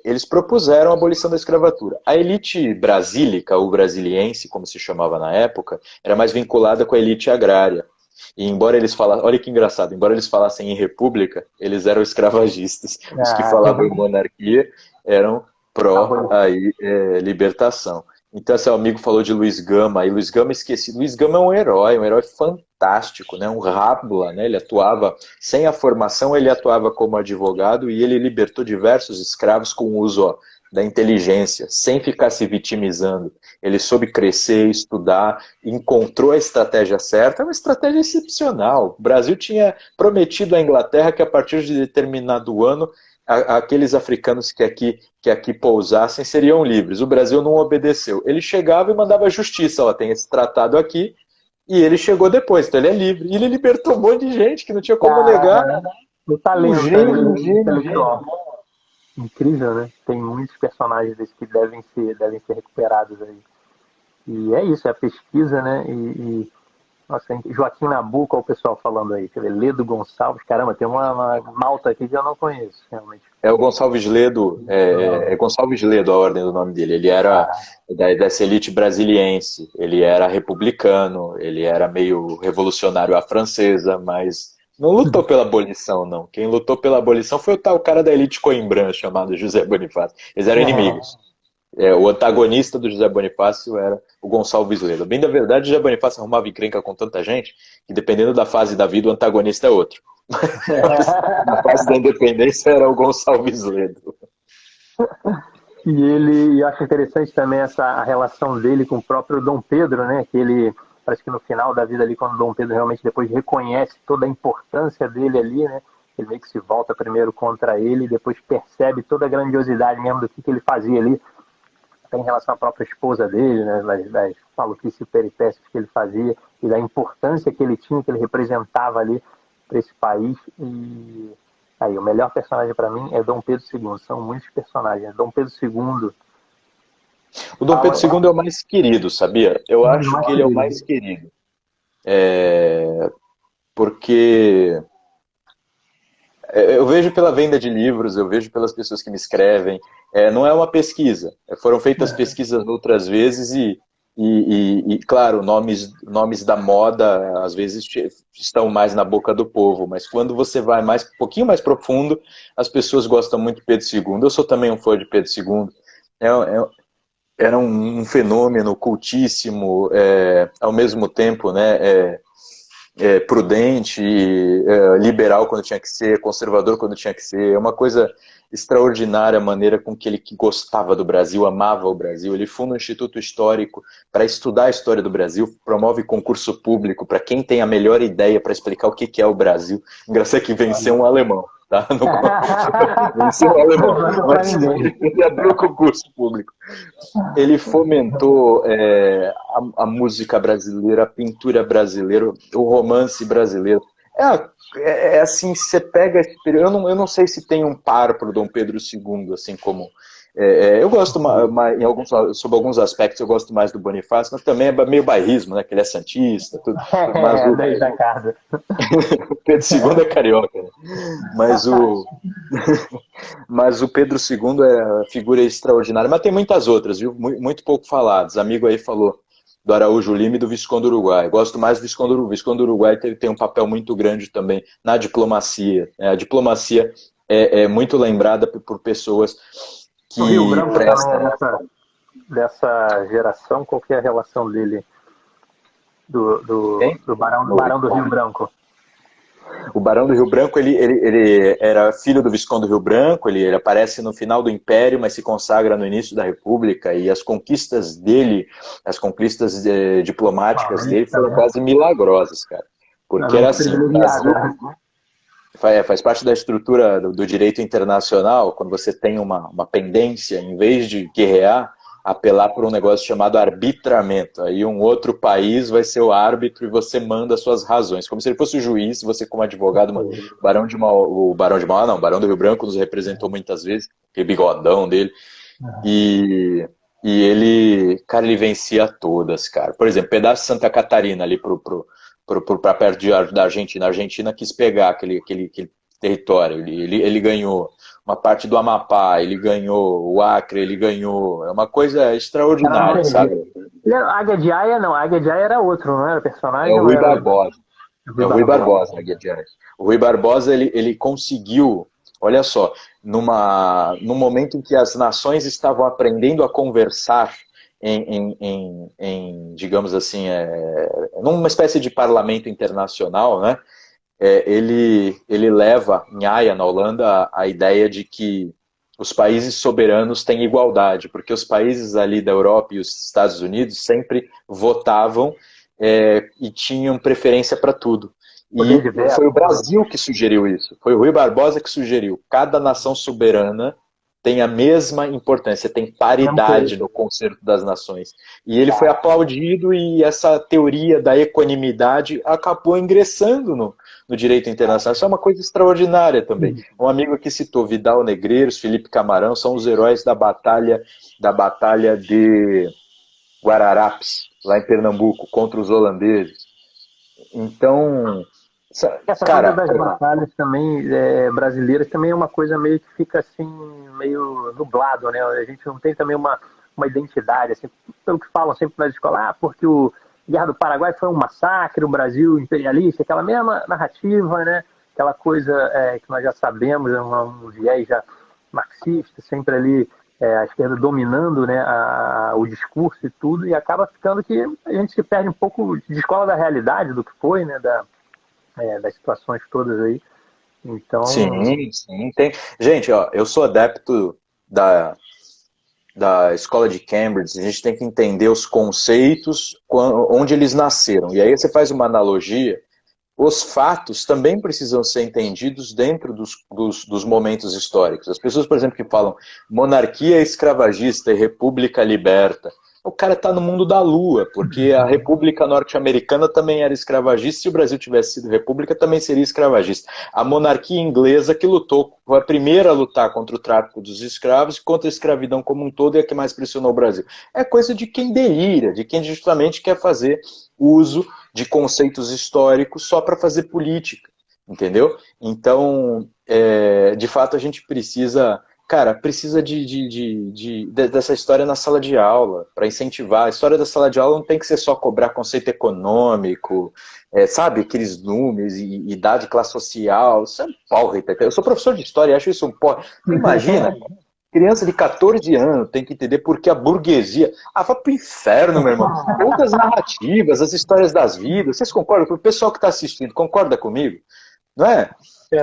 Eles propuseram a abolição da escravatura. A elite brasílica, ou brasiliense, como se chamava na época, era mais vinculada com a elite agrária. E embora eles falassem, olha que engraçado, embora eles falassem em república, eles eram escravagistas. Os que falavam em monarquia eram pró-libertação. Então, seu amigo falou de Luiz Gama, e Luiz Gama esqueci. Luiz Gama é um herói fantástico, né? Um rábula, né? Ele atuava, sem a formação, ele atuava como advogado e ele libertou diversos escravos com o uso da inteligência, sem ficar se vitimizando. Ele soube crescer, estudar, encontrou a estratégia certa, é uma estratégia excepcional. O Brasil tinha prometido à Inglaterra que a partir de determinado ano, aqueles africanos que aqui pousassem seriam livres. O Brasil não obedeceu. Ele chegava e mandava justiça, ó, tem esse tratado aqui, e ele chegou depois, então ele é livre. E ele libertou um monte de gente que não tinha como negar. O Um talento ali gênio, um gênio, um intelectual. gênio. Incrível, né? Tem muitos personagens desses que devem ser recuperados aí. E é isso, é a pesquisa, né? Nossa, Joaquim Nabuco, olha o pessoal falando aí. Quer dizer, Ledo Gonçalves, caramba, tem uma malta aqui que eu não conheço, realmente. É o Gonçalves Ledo, é Gonçalves Ledo a ordem do nome dele. Ele era dessa elite brasiliense, ele era republicano, ele era meio revolucionário à francesa, mas não lutou pela abolição, não. Quem lutou pela abolição foi o tal cara da elite Coimbra, chamado José Bonifácio. Eles eram inimigos. O antagonista do José Bonifácio era o Gonçalves Ledo. Bem da verdade, o José Bonifácio arrumava encrenca com tanta gente que, dependendo da fase da vida, o antagonista é outro. Na fase da independência era o Gonçalves Ledo. Eu acho interessante também a relação dele com o próprio Dom Pedro, né? Que ele, parece que no final da vida ali, quando Dom Pedro realmente depois reconhece toda a importância dele ali, né? Ele meio que se volta primeiro contra ele e depois percebe toda a grandiosidade mesmo do que ele fazia ali, até em relação à própria esposa dele, né? Das maluquices e peripécias que ele fazia e da importância que ele tinha, que ele representava ali para esse país. E aí, o melhor personagem para mim é Dom Pedro II. São muitos personagens. Dom Pedro II O Dom Pedro fala, II é o mais querido, sabia? Eu é um dos acho mais que ele é o mais queridos. querido. Porque eu vejo pela venda de livros, eu vejo pelas pessoas que me escrevem. Não é uma pesquisa. Foram feitas pesquisas outras vezes claro, nomes da moda às vezes estão mais na boca do povo, mas quando você vai um pouquinho mais profundo, as pessoas gostam muito de Pedro II. Eu sou também um fã de Pedro II. É, é, Era um fenômeno cultíssimo, ao mesmo tempo, né, prudente, liberal quando tinha que ser, conservador quando tinha que ser. É uma coisa extraordinária a maneira com que ele gostava do Brasil, amava o Brasil. Ele funda um instituto histórico para estudar a história do Brasil, promove concurso público para quem tem a melhor ideia para explicar o que é o Brasil. Engraçado que venceu um alemão. Tá? Venceu um alemão, Não para mas ninguém. ele abriu o concurso público. Ele fomentou a música brasileira, a pintura brasileira, o romance brasileiro. Assim, você pega esse período. Eu não sei se tem um par para o Dom Pedro II, assim como. Eu gosto sobre alguns aspectos, eu gosto mais do Bonifácio, mas também é meio bairrismo, né? Que ele é santista, tudo. Mas o Da casa. Pedro II é carioca, né? Mas o, mas o Pedro II é figura extraordinária, mas tem muitas outras, viu? Muito pouco faladas. Amigo aí falou do Araújo Lima e do Visconde do Uruguai. Gosto mais do Visconde do Uruguai. O Visconde do Uruguai tem um papel muito grande também na diplomacia. A diplomacia é muito lembrada por pessoas O Rio que Branco também é prestam. dessa geração. Qual que é a relação dele Quem? do Barão do Rio Branco? O Barão do Rio Branco, ele era filho do Visconde do Rio Branco, ele aparece no final do Império, mas se consagra no início da República, e as conquistas dele, as conquistas diplomáticas dele foram quase milagrosas, cara. Porque era assim, o Brasil faz parte da estrutura do direito internacional, quando você tem uma pendência, em vez de guerrear, apelar por um negócio chamado arbitramento. Aí um outro país vai ser o árbitro e você manda suas razões. Como se ele fosse o juiz, você como advogado, o Barão de Mauá não, o Barão do Rio Branco nos representou muitas vezes, aquele bigodão dele, e ele, cara, ele vencia todas, cara. Por exemplo, pedaço de Santa Catarina ali para perto da Argentina. A Argentina quis pegar aquele território, ele ganhou uma parte do Amapá, ele ganhou o Acre, ele ganhou. É uma coisa extraordinária, sabe? Águia de Aia, não. Águia de Aia era outro, não era É personagem? o Ou Rui era Barbosa. É Rui o Rui Barbosa? Barbosa, Águia de Ares. O Rui Barbosa, ele conseguiu, olha só, num momento em que as nações estavam aprendendo a conversar digamos assim, numa espécie de parlamento internacional, né? Ele leva em Haia, na Holanda, a ideia de que os países soberanos têm igualdade, porque os países ali da Europa e os Estados Unidos sempre votavam e tinham preferência para tudo. Poder E foi diverso. o Brasil que sugeriu isso, foi o Rui Barbosa que sugeriu. Cada nação soberana tem a mesma importância, tem paridade no concerto das nações. E ele foi aplaudido e essa teoria da equanimidade acabou ingressando no direito internacional. Isso é uma coisa extraordinária também. Um amigo aqui citou Vidal Negreiros, Felipe Camarão, são os heróis da batalha de Guararapes, lá em Pernambuco, contra os holandeses. Então, essa cara, coisa das batalhas também brasileiras também é uma coisa meio que fica assim, meio nublado, né? A gente não tem também uma identidade, assim, pelo que falam sempre nas escolas, porque o Guerra do Paraguai foi um massacre, o Brasil imperialista, aquela mesma narrativa, né? Aquela coisa que nós já sabemos, um viés já marxista, sempre ali a esquerda dominando, né, o discurso e tudo, e acaba ficando que a gente se perde um pouco de escola da realidade do que foi, né, das situações todas aí. Então... Sim, tem. Gente, ó, eu sou adepto da escola de Cambridge, a gente tem que entender os conceitos onde eles nasceram. E aí você faz uma analogia, os fatos também precisam ser entendidos dentro dos momentos históricos. As pessoas, por exemplo, que falam monarquia escravagista e república liberta, o cara está no mundo da lua, porque a República Norte-Americana também era escravagista, se o Brasil tivesse sido república, também seria escravagista. A monarquia inglesa que lutou, foi a primeira a lutar contra o tráfico dos escravos, contra a escravidão como um todo, e a que mais pressionou o Brasil. É coisa de quem delira, de quem justamente quer fazer uso de conceitos históricos só para fazer política, entendeu? Então, de fato, a gente precisa... Cara, precisa dessa história na sala de aula, para incentivar. A história da sala de aula não tem que ser só cobrar conceito econômico, sabe, aqueles números, idade, classe social. Isso é um porra. Eu sou professor de história e acho isso um porra. Imagina, criança de 14 anos tem que entender por que a burguesia... Ah, vai pro inferno, meu irmão. Outras narrativas, as histórias das vidas. Vocês concordam? O pessoal que está assistindo, concorda comigo? Não é?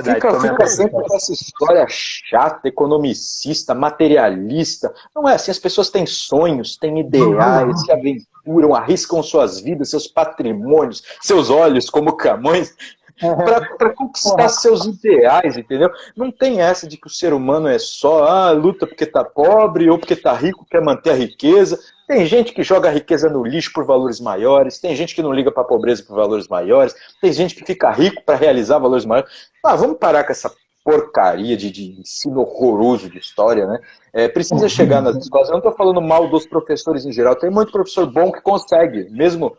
Fica sempre com essa história chata, economicista, materialista. Não é assim, as pessoas têm sonhos, têm ideais, se aventuram, arriscam suas vidas, seus patrimônios, seus olhos como Camões, para conquistar seus ideais, entendeu? Não tem essa de que o ser humano é só luta porque tá pobre ou porque tá rico, quer manter a riqueza. Tem gente que joga a riqueza no lixo por valores maiores, tem gente que não liga para a pobreza por valores maiores, tem gente que fica rico para realizar valores maiores. Vamos parar com essa porcaria de ensino horroroso de história, né? Precisa chegar nas escolas. Eu não estou falando mal dos professores em geral, tem muito professor bom que consegue, mesmo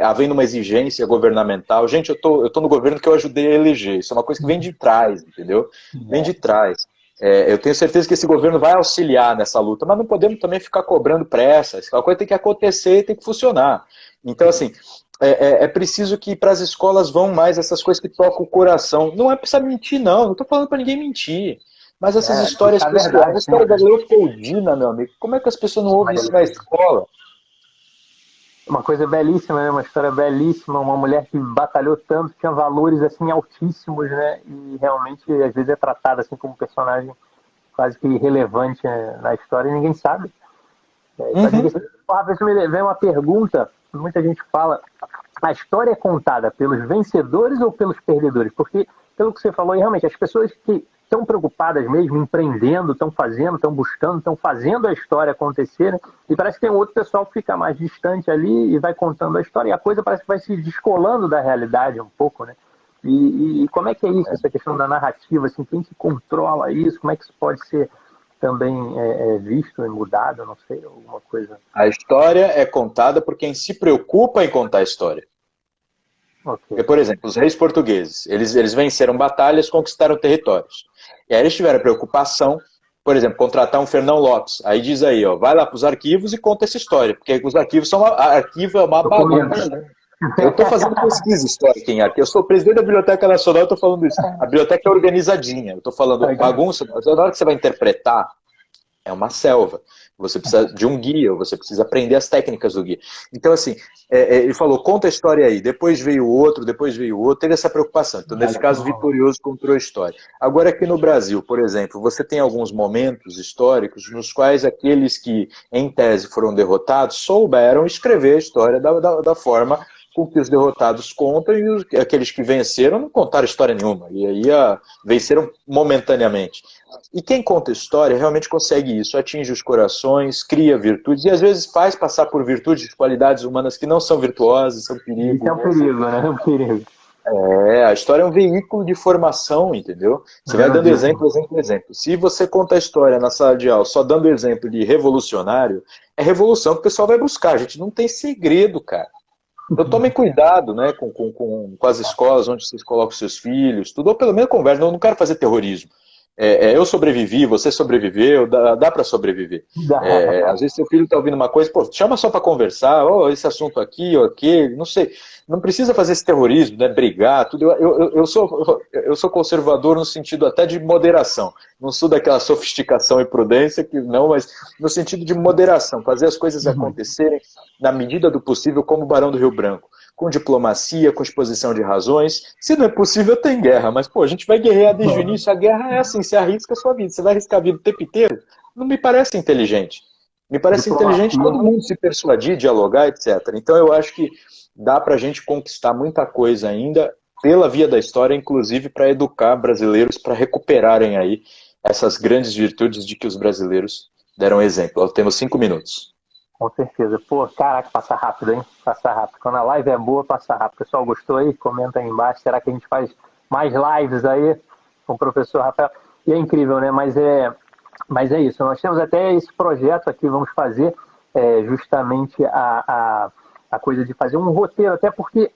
havendo uma exigência governamental. Gente, eu tô no governo que eu ajudei a eleger, isso é uma coisa que vem de trás, entendeu? Vem de trás. Eu tenho certeza que esse governo vai auxiliar nessa luta, mas não podemos também ficar cobrando pressa. Essa coisa tem que acontecer e tem que funcionar. Então, assim, é preciso que para as escolas vão mais essas coisas que tocam o coração. Não é precisar mentir, não estou falando para ninguém mentir. Mas essas histórias pessoais, a história da Leopoldina, meu amigo, como é que as pessoas não ouvem isso na escola? Uma coisa belíssima, né? Uma história belíssima, uma mulher que batalhou tanto, tinha valores assim altíssimos, né? E realmente às vezes é tratada assim como um personagem quase que irrelevante na história e ninguém sabe. Isso me vem uma pergunta, muita gente fala, a história é contada pelos vencedores ou pelos perdedores? Porque, pelo que você falou, realmente as pessoas que estão preocupadas mesmo, empreendendo, estão fazendo, estão buscando, estão fazendo a história acontecer, né? E parece que tem um outro pessoal que fica mais distante ali e vai contando a história, e a coisa parece que vai se descolando da realidade um pouco, né? E como é que é isso, essa questão da narrativa, assim, quem que controla isso, como é que isso pode ser também visto e mudado, não sei, alguma coisa? A história é contada por quem se preocupa em contar a história. Okay. Porque, por exemplo, os reis portugueses, eles venceram batalhas, conquistaram territórios. E aí eles tiveram a preocupação, por exemplo, contratar um Fernão Lopes. Aí diz aí, ó, vai lá para os arquivos e conta essa história, porque os arquivos arquivo é uma bagunça. Eu estou fazendo pesquisa histórica em arquivo. Eu sou presidente da Biblioteca Nacional, eu estou falando isso. A biblioteca é organizadinha. Eu estou falando bagunça. Na hora que você vai interpretar, é uma selva. Você precisa de um guia, você precisa aprender as técnicas do guia. Então, assim, ele falou, conta a história aí. Depois veio o outro, teve essa preocupação. Então, nesse caso, Vitorioso contou a história. Agora, aqui no Brasil, por exemplo, você tem alguns momentos históricos nos quais aqueles que, em tese, foram derrotados, souberam escrever a história da forma com que os derrotados contam e aqueles que venceram não contaram história nenhuma. E aí venceram momentaneamente. E quem conta história realmente consegue isso, atinge os corações, cria virtudes, e às vezes faz passar por virtudes de qualidades humanas que não são virtuosas, são Isso é perigo. um perigo, né? É um perigo. A história é um veículo de formação, entendeu? Você vai Não dando digo. exemplo, exemplo, exemplo. Se você conta a história na sala de aula só dando exemplo de revolucionário, é revolução que o pessoal vai buscar. A gente não tem segredo, cara. Então tomem cuidado, né, com as escolas onde vocês colocam seus filhos, tudo, ou pelo menos conversa. Não quero fazer terrorismo. Eu sobrevivi, você sobreviveu, dá para sobreviver. Às vezes seu filho está ouvindo uma coisa, pô, chama só para conversar, esse assunto aqui ou aquele, não sei. Não precisa fazer esse terrorismo, né, brigar, tudo. Eu sou conservador no sentido até de moderação. Não sou daquela sofisticação e prudência, que não, mas no sentido de moderação, fazer as coisas acontecerem na medida do possível, como o Barão do Rio Branco. Com diplomacia, com exposição de razões. Se não é possível, tem guerra. Mas, pô, a gente vai guerrear desde o início. A guerra é assim, você arrisca a sua vida. Você vai arriscar a vida o tempo inteiro? Não me parece inteligente. Me parece inteligente todo mundo se persuadir, dialogar, etc. Então, eu acho que dá pra gente conquistar muita coisa ainda pela via da história, inclusive para educar brasileiros para recuperarem aí essas grandes virtudes de que os brasileiros deram exemplo. Temos 5 minutos. Com certeza. Pô, caraca, passa rápido, hein? Passa rápido. Quando a live é boa, passa rápido. Pessoal, gostou aí? Comenta aí embaixo. Será que a gente faz mais lives aí com o professor Rafael? E é incrível, né? Mas é isso. Nós temos até esse projeto aqui, vamos fazer justamente a coisa de fazer um roteiro, até porque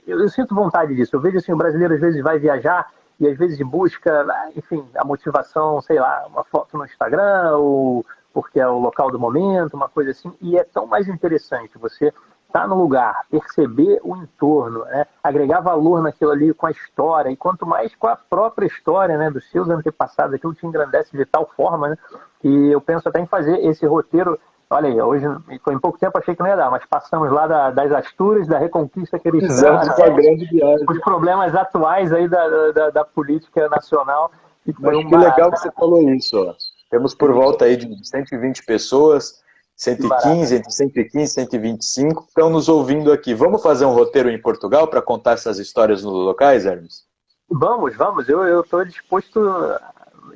eu sinto vontade disso. Eu vejo assim, o brasileiro às vezes vai viajar e às vezes busca, enfim, a motivação, sei lá, uma foto no Instagram ou porque é o local do momento, uma coisa assim, e é tão mais interessante você estar no lugar, perceber o entorno, né? Agregar valor naquilo ali com a história, e quanto mais com a própria história, né, dos seus antepassados, aquilo te engrandece de tal forma, né, que eu penso até em fazer esse roteiro. Olha aí, hoje, em pouco tempo achei que não ia dar, mas passamos lá das Asturas, da Reconquista Cristã, Fizemos uma grande viagem. os problemas atuais aí da política nacional, e foi Mas um que legal barato. que você falou isso, ó. Temos por volta aí de 120 pessoas, Que barato. 115, entre 115 e 125, que estão nos ouvindo aqui. Vamos fazer um roteiro em Portugal para contar essas histórias nos locais, Hermes? Vamos, vamos. Eu estou disposto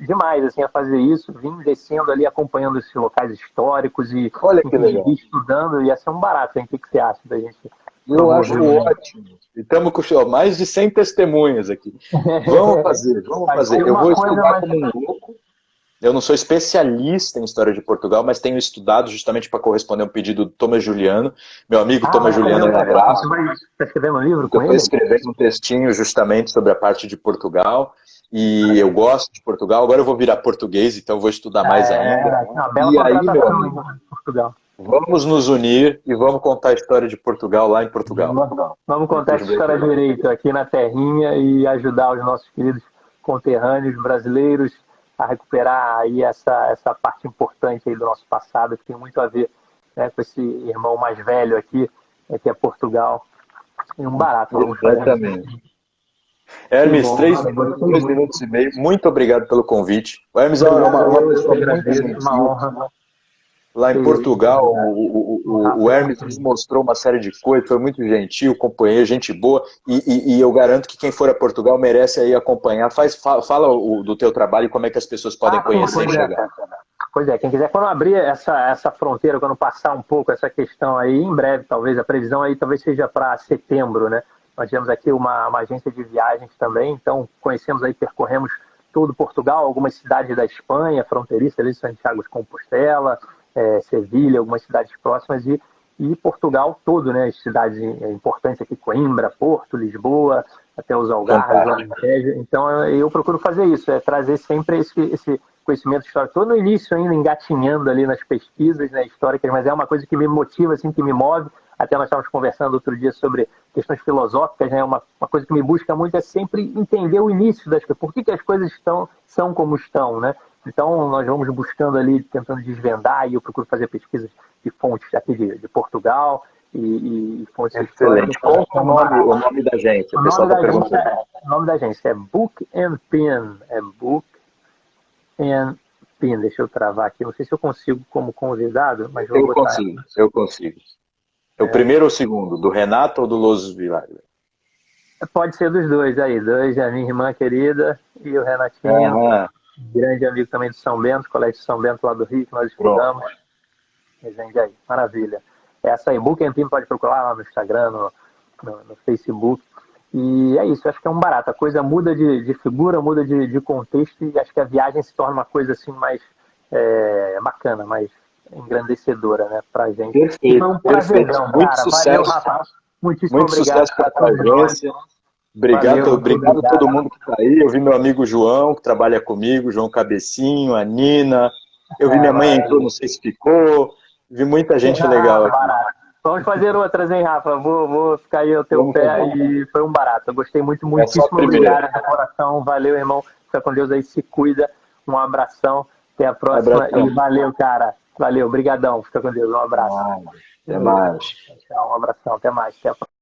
demais assim, a fazer isso. Vim descendo ali, acompanhando esses locais históricos e, Olha que enfim, legal. estudando. Ia ser um barato, hein? O que você acha da gente Eu acho promover um... ótimo. E estamos com mais de 100 testemunhas aqui. Vamos fazer, vamos Vai ser fazer. Eu uma vou coisa estudar mais... como um louco. Eu não sou especialista em história de Portugal, mas tenho estudado justamente para corresponder a um pedido do Thomas Juliano. Meu amigo Thomas Vai fazer Juliano, um... um abraço. Você vai estar escrevendo um livro Então, com eu estou ele? escrevendo um textinho justamente sobre a parte de Portugal. E eu gosto de Portugal. Agora eu vou virar português, então eu vou estudar mais ainda. Uma bela E aí, meu contratação amigo, em Portugal. vamos nos unir e vamos contar a história de Portugal lá em Portugal. Vamos contar essa história direito aqui na terrinha e ajudar os nossos queridos conterrâneos brasileiros a recuperar aí essa parte importante aí do nosso passado, que tem muito a ver, né, com esse irmão mais velho aqui, que é Portugal. E um barato, vamos fazer. Exatamente. Hermes, bom, 3 minutos e meio. Muito obrigado pelo convite. O Hermes é uma eu pessoa que muito agradeço, uma gentil. honra. Lá em Portugal, o Hermes nos mostrou uma série de coisas, foi muito gentil, companheiro, gente boa, e eu garanto que quem for a Portugal merece aí acompanhar. Fala do teu trabalho e como é que as pessoas podem conhecer e chegar. Pois é, quem quiser, quando abrir essa fronteira, quando passar um pouco essa questão aí, em breve, talvez, a previsão aí talvez seja para setembro, né? Nós temos aqui uma agência de viagens também, então conhecemos aí, percorremos todo Portugal, algumas cidades da Espanha, fronteiriças ali, Santiago de Compostela, Sevilha, algumas cidades próximas, e Portugal todo, né? As cidades importantes aqui, Coimbra, Porto, Lisboa, até os Algarves, Alentejo. Então eu procuro fazer isso, trazer sempre esse conhecimento histórico. Estou no início ainda engatinhando ali nas pesquisas, né, históricas, mas é uma coisa que me motiva, assim, que me move. Até nós estávamos conversando outro dia sobre questões filosóficas, né? Uma coisa que me busca muito é sempre entender o início das coisas, por que as coisas são como estão, né? Então nós vamos buscando ali, tentando desvendar, e eu procuro fazer pesquisas de fontes aqui de Portugal e fontes históricas. Excelente. Qual é o nome da agência? O pessoal está perguntando. O nome da agência é Book and Pen. É Book and Pen. Deixa eu travar aqui. Não sei se eu consigo como convidado, mas vou botar. Eu consigo. É o primeiro ou o segundo? Do Renato ou do Los Vilar? Pode ser dos dois aí. Dois, a minha irmã querida e o Renatinho. grande amigo também de São Bento, Colégio de São Bento lá do Rio, que nós Pronto. estudamos. Resende aí, maravilha. Essa aí, Book and Pin, pode procurar lá no Instagram, no Facebook. E é isso, acho que é um barato. A coisa muda de figura, muda de contexto e acho que a viagem se torna uma coisa assim mais bacana, mais engrandecedora, né, pra gente. E foi Perfeito, um perfeito. prazerzão, Muito cara. Valeu, sucesso. Rafa. Muitíssimo Muito obrigado sucesso a para a todos nós. agência. Valeu, Obrigado, muito obrigado a obrigado. todo mundo que está aí. Eu vi meu amigo João, que trabalha comigo, João Cabecinho, a Nina. Eu vi minha mãe entrou, não sei se ficou. Vi muita gente legal aqui. Barato. Vamos fazer outras, hein, Rafa? Vou ficar aí ao teu Vamos pé fazer. e foi um barato. Eu gostei muito, É só a muitíssimo primeira. obrigado de coração. Valeu, irmão. Fica com Deus aí, se cuida. Um abração. Até a próxima Abração. e valeu, cara. Valeu, brigadão. Fica com Deus. Um abraço. Até mais. Tchau, um abração. Até mais. Até a próxima.